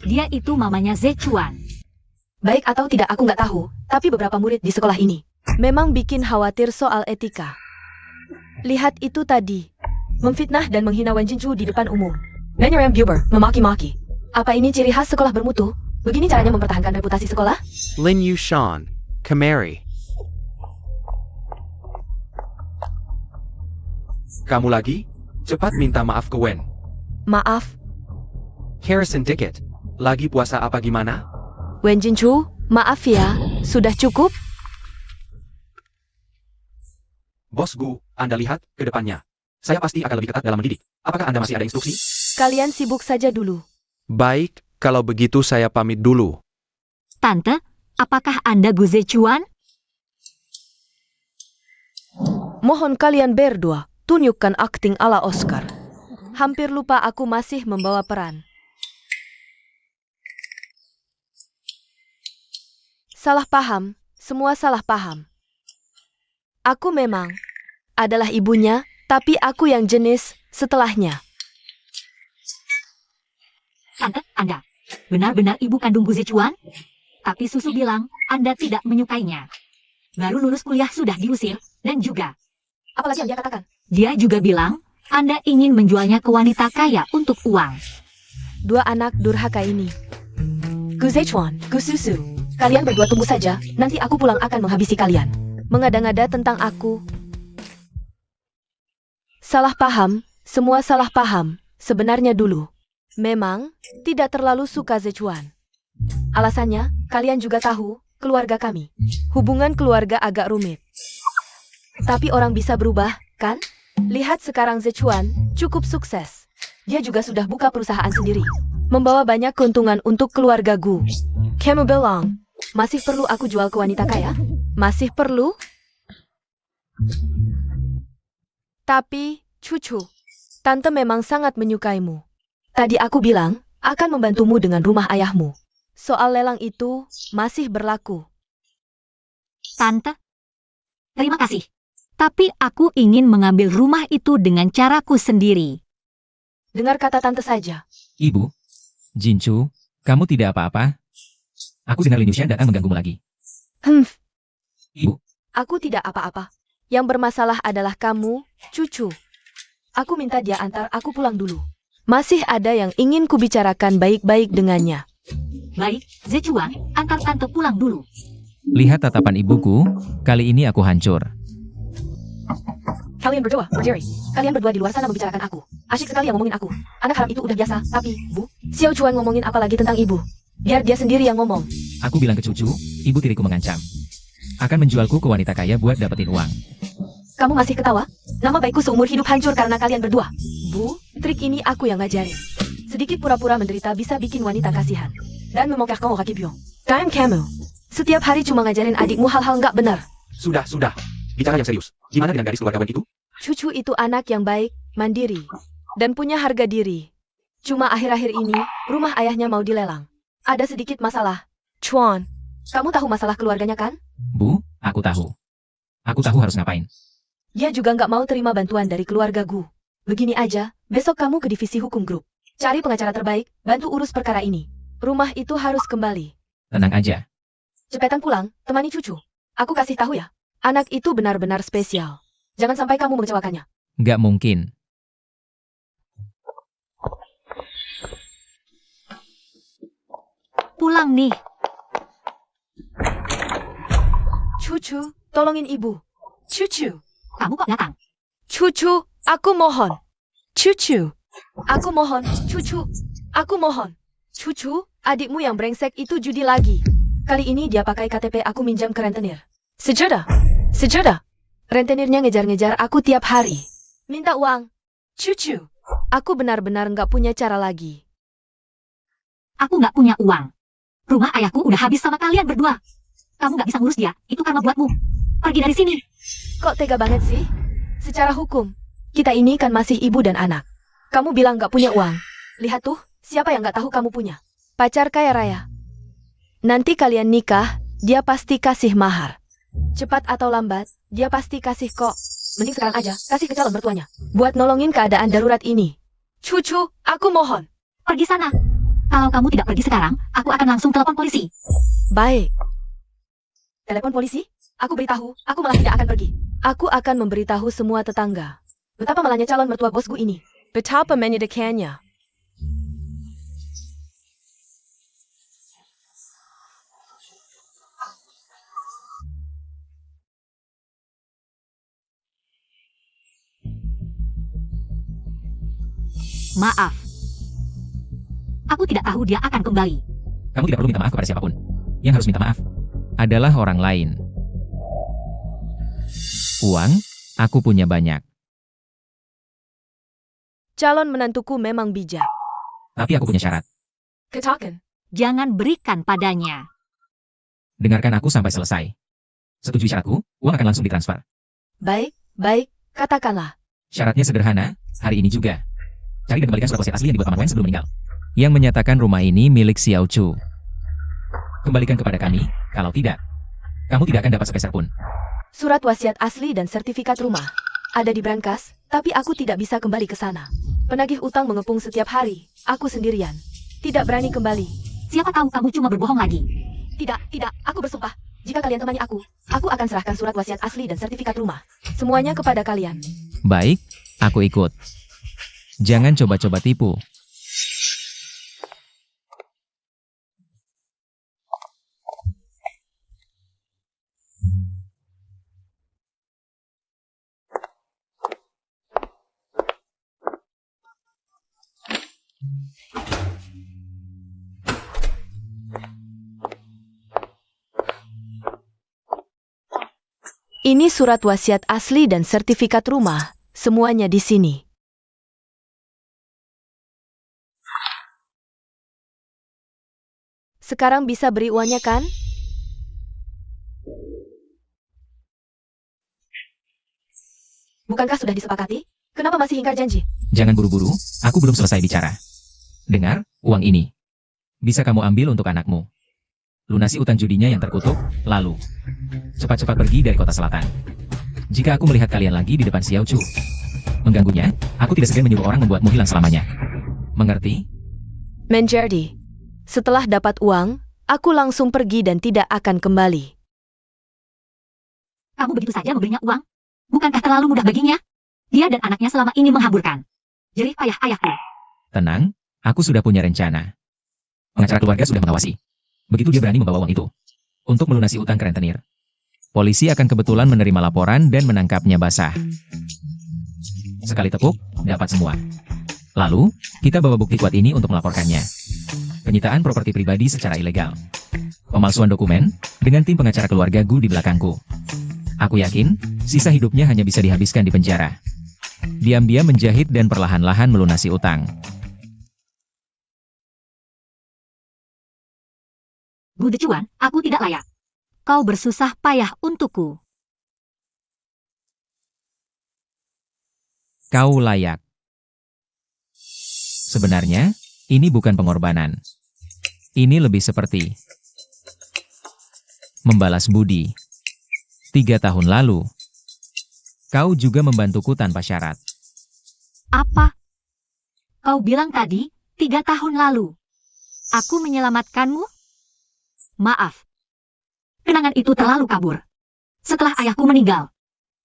Dia itu mamanya Zechuan. Baik atau tidak aku nggak tahu, tapi beberapa murid di sekolah ini memang bikin khawatir soal etika. Lihat itu tadi. memfitnah dan menghina Wen Jinchu di depan umum. Benjamin Buber memaki-maki. Apa ini ciri khas sekolah bermutu? Begini caranya mempertahankan reputasi sekolah? Lin Yushan, Kamari. Kamu lagi? Cepat minta maaf ke Wen. Maaf, Harrison Dickett, lagi puasa apa gimana? Wen Jinchu, maaf ya, sudah cukup? Bos Gu, Anda lihat ke depannya. Saya pasti akan lebih ketat dalam mendidik. Apakah Anda masih ada instruksi? Kalian sibuk saja dulu. Baik, kalau begitu saya pamit dulu. Tante, apakah Anda Gu Zechuan? Mohon kalian berdua, tunjukkan akting ala Oscar. Hampir lupa aku masih membawa peran. Salah paham, semua salah paham. Aku memang adalah ibunya, tapi aku yang jenis setelahnya. Tante, Anda benar-benar ibu kandung Gu Zechuan? Tapi Susu bilang Anda tidak menyukainya. Baru lulus kuliah sudah diusir, dan juga Apalagi yang dia katakan? dia juga bilang Anda ingin menjualnya ke wanita kaya untuk uang. Dua anak durhaka ini. Gu Zechuan, Gu Susu. Kalian berdua tunggu saja, nanti aku pulang akan menghabisi kalian. Mengada-ngada tentang aku. Salah paham, semua salah paham. Sebenarnya dulu, memang tidak terlalu suka Zechuan. Alasannya, kalian juga tahu, keluarga kami. Hubungan keluarga agak rumit. Tapi orang bisa berubah, kan? Lihat sekarang Zechuan, cukup sukses. Dia juga sudah buka perusahaan sendiri. Membawa banyak keuntungan untuk keluarga Gu. Kamu bilang, Masih perlu aku jual ke wanita kaya? masih perlu? Tapi, cucu, tante memang sangat menyukaimu. Tadi aku bilang, akan membantumu dengan rumah ayahmu. Soal lelang itu masih berlaku. Tante, terima kasih. Tapi aku ingin mengambil rumah itu dengan caraku sendiri. Dengar kata tante saja. Ibu, Jinchu, kamu tidak apa-apa? Aku dengar Lin Yuxian datang mengganggumu lagi. Ibu, Aku tidak apa-apa. Yang bermasalah adalah kamu, cucu. Aku minta dia antar aku pulang dulu. Masih ada yang ingin kubicarakan baik-baik dengannya. Baik, Zechuan, antar tante pulang dulu. lihat tatapan ibuku, kali ini aku hancur. Kalian berdua, Jerry. Kalian berdua di luar sana membicarakan aku. Asyik sekali yang ngomongin aku. Anak haram itu udah biasa, tapi, Bu, Xiao Chuan ngomongin apa lagi tentang ibu? Biar dia sendiri yang ngomong. Aku bilang ke cucu, ibu tiriku mengancam. Akan menjualku ke wanita kaya buat dapetin uang. Kamu masih ketawa? Nama baikku seumur hidup hancur karena kalian berdua. Bu, trik ini aku yang ngajarin. Sedikit pura-pura menderita bisa bikin wanita kasihan. Dan memongkarkan orang Kibyo. Time kamu. Setiap hari cuma ngajarin adikmu hal-hal nggak benar. Sudah. Bicara yang serius. Gimana dengan gadis keluargawan itu? Cucu itu anak yang baik, mandiri, dan punya harga diri. Cuma akhir-akhir ini, rumah ayahnya mau dilelang. Ada sedikit masalah. Chuan, Kamu tahu masalah keluarganya kan? Bu, aku tahu. Aku tahu harus ngapain. dia juga nggak mau terima bantuan dari keluarga Gu. Begini aja, besok kamu ke divisi hukum grup. Cari pengacara terbaik, bantu urus perkara ini. Rumah itu harus kembali. Tenang aja. Cepetan pulang, temani cucu. Aku kasih tahu ya. Anak itu benar-benar spesial. Jangan sampai kamu mengecewakannya. Nggak mungkin. Pulang nih. Cucu, tolongin ibu. Cucu, Kamu kok datang? cucu, aku mohon. Cucu, aku mohon. Cucu, aku mohon. Cucu, adikmu yang brengsek itu judi lagi. Kali ini dia pakai KTP aku minjam ke rentenir. Sejodoh. Rentenirnya ngejar-ngejar aku tiap hari. Minta uang. Cucu, aku benar-benar nggak punya cara lagi. Aku nggak punya uang. Rumah ayahku udah habis sama kalian berdua. Kamu nggak bisa ngurus dia, itu karma buatmu. Pergi dari sini. Kok tega banget sih? Secara hukum, kita ini kan masih ibu dan anak. Kamu bilang nggak punya uang. Lihat tuh, siapa yang nggak tahu kamu punya? Pacar kaya raya. Nanti kalian nikah, dia pasti kasih mahar. Cepat atau lambat, dia pasti kasih kok. Mending sekarang aja, kasih ke calon mertuanya. Buat nolongin keadaan darurat ini. Cucu, aku mohon. Pergi sana. Kalau kamu tidak pergi sekarang, aku akan langsung telepon polisi. Baik, Telepon polisi? Aku beritahu, aku malah tidak akan pergi. aku akan memberitahu semua tetangga. Betapa malahnya calon mertua bosku ini. Betapa menyedihkannya. Maaf. Aku tidak tahu dia akan kembali. Kamu tidak perlu minta maaf kepada siapapun. Yang harus minta maaf adalah orang lain. Uang, aku punya banyak. Calon menantuku memang bijak. Tapi aku punya syarat. Ketakan. Jangan berikan padanya. Dengarkan aku sampai selesai. Setujui syaratku, uang akan langsung ditransfer. Baik, katakanlah. Syaratnya sederhana, hari ini juga. Cari dan kembalikan surat wasiat asli yang dibuat Paman Wen sebelum meninggal. Yang menyatakan rumah ini milik Xiao Chu. Kembalikan kepada kami, kalau tidak, kamu tidak akan dapat sepeser pun. Surat wasiat asli dan sertifikat rumah. Ada di brankas, tapi aku tidak bisa kembali ke sana. Penagih utang mengepung setiap hari. Aku sendirian. Tidak berani kembali. Siapa tahu kamu cuma berbohong lagi. Tidak, aku bersumpah. Jika kalian temani aku akan serahkan surat wasiat asli dan sertifikat rumah. Semuanya kepada kalian. Baik, aku ikut. Jangan coba-coba tipu. Ini surat wasiat asli dan sertifikat rumah. Semuanya di sini. Sekarang bisa beri uangnya kan? Bukankah sudah disepakati? Kenapa masih ingkar janji? Jangan buru-buru, aku belum selesai bicara. Dengar, uang ini. Bisa kamu ambil untuk anakmu. Lunasi utang judinya yang terkutuk, lalu cepat-cepat pergi dari kota selatan. Jika aku melihat kalian lagi di depan Xiao Chu mengganggunya, aku tidak segan menyuruh orang membuatmu hilang selamanya. Mengerti? Menjadi. Setelah dapat uang, aku langsung pergi dan tidak akan kembali. Kamu begitu saja memberinya uang? Bukankah terlalu mudah baginya? Dia dan anaknya selama ini menghamburkan jerih payah ayahku. Tenang, aku sudah punya rencana. Pengacara keluarga sudah mengawasi. Begitu dia berani membawa uang itu untuk melunasi utang ke rentenir, polisi akan kebetulan menerima laporan dan menangkapnya basah. Sekali tepuk, dapat semua. Lalu, kita bawa bukti kuat ini untuk melaporkannya. Penyitaan properti pribadi secara ilegal. Pemalsuan dokumen, dengan tim pengacara keluarga Gu di belakangku. Aku yakin, sisa hidupnya hanya bisa dihabiskan di penjara. Diam-diam menjahit dan perlahan-lahan melunasi utang. Gu Decuan, aku tidak layak. Kau bersusah payah untukku. Kau layak. Sebenarnya, ini bukan pengorbanan. Ini lebih seperti membalas budi. 3 tahun lalu, kau juga membantuku tanpa syarat. Apa? Kau bilang tadi, 3 tahun lalu. Aku menyelamatkanmu? Maaf. Kenangan itu terlalu kabur. Setelah ayahku meninggal,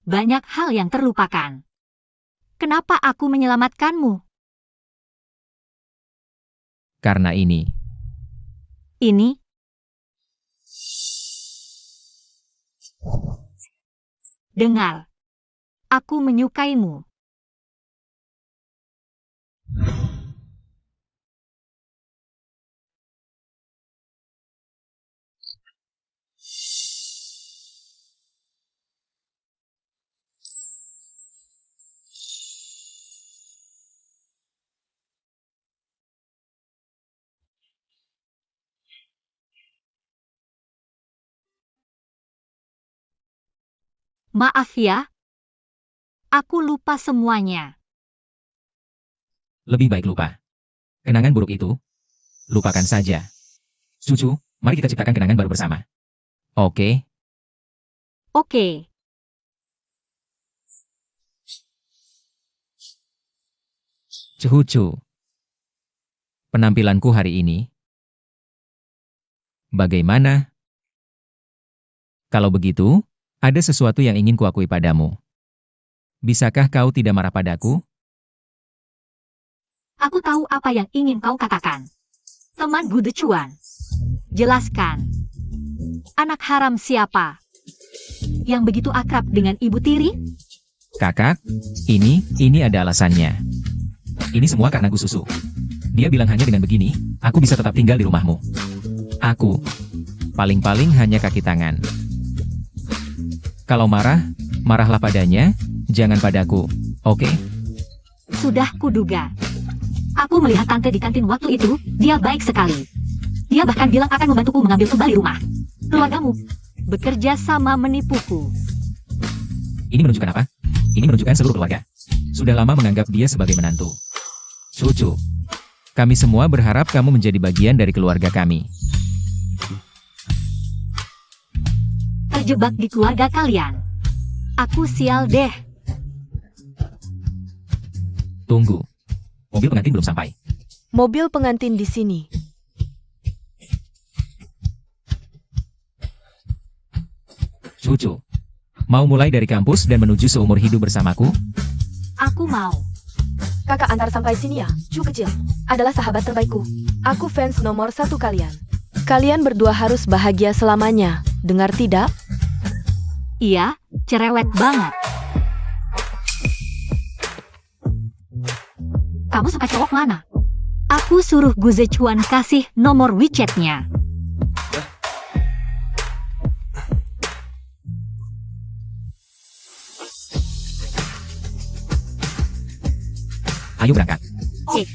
banyak hal yang terlupakan. Kenapa aku menyelamatkanmu? Karena ini. Ini? Dengar. Aku menyukaimu. Maaf ya. Aku lupa semuanya. Lebih baik lupa. Kenangan buruk itu, lupakan saja. Cucu, mari kita ciptakan kenangan baru bersama. Oke? Oke. Cucu. Penampilanku hari ini. Bagaimana? Kalau begitu, ada sesuatu yang ingin kuakui padamu. Bisakah kau tidak marah padaku? Aku tahu apa yang ingin kau katakan. Teman Gu Decuan. Jelaskan. Anak haram siapa? Yang begitu akrab dengan Ibu Tiri? Kakak, ini ada alasannya. Ini semua karena Gu Susu. Dia bilang hanya dengan begini, aku bisa tetap tinggal di rumahmu. Aku, paling-paling hanya kaki tangan. Kalau marah, marahlah padanya, jangan padaku, oke? Sudah kuduga. Aku melihat tante di kantin waktu itu, dia baik sekali. Dia bahkan bilang akan membantuku mengambil kembali rumah. Keluargamu bekerja sama menipuku. Ini menunjukkan apa? Ini menunjukkan seluruh keluarga sudah lama menganggap dia sebagai menantu. Cucu, kami semua berharap kamu menjadi bagian dari keluarga kami. Terjebak di keluarga kalian. Aku sial deh. Tunggu. Mobil pengantin belum sampai. Mobil pengantin di sini. Cucu, mau mulai dari kampus dan menuju seumur hidup bersamaku? Aku mau. Kakak antar sampai sini ya, Cu kecil. Adalah sahabat terbaikku. Aku fans nomor 1 kalian. Kalian berdua harus bahagia selamanya. Dengar tidak? Iya, cerewet banget. Kamu suka cowok mana? Aku suruh Gu Decuan kasih nomor WeChat-nya. Ayo berangkat. Oke.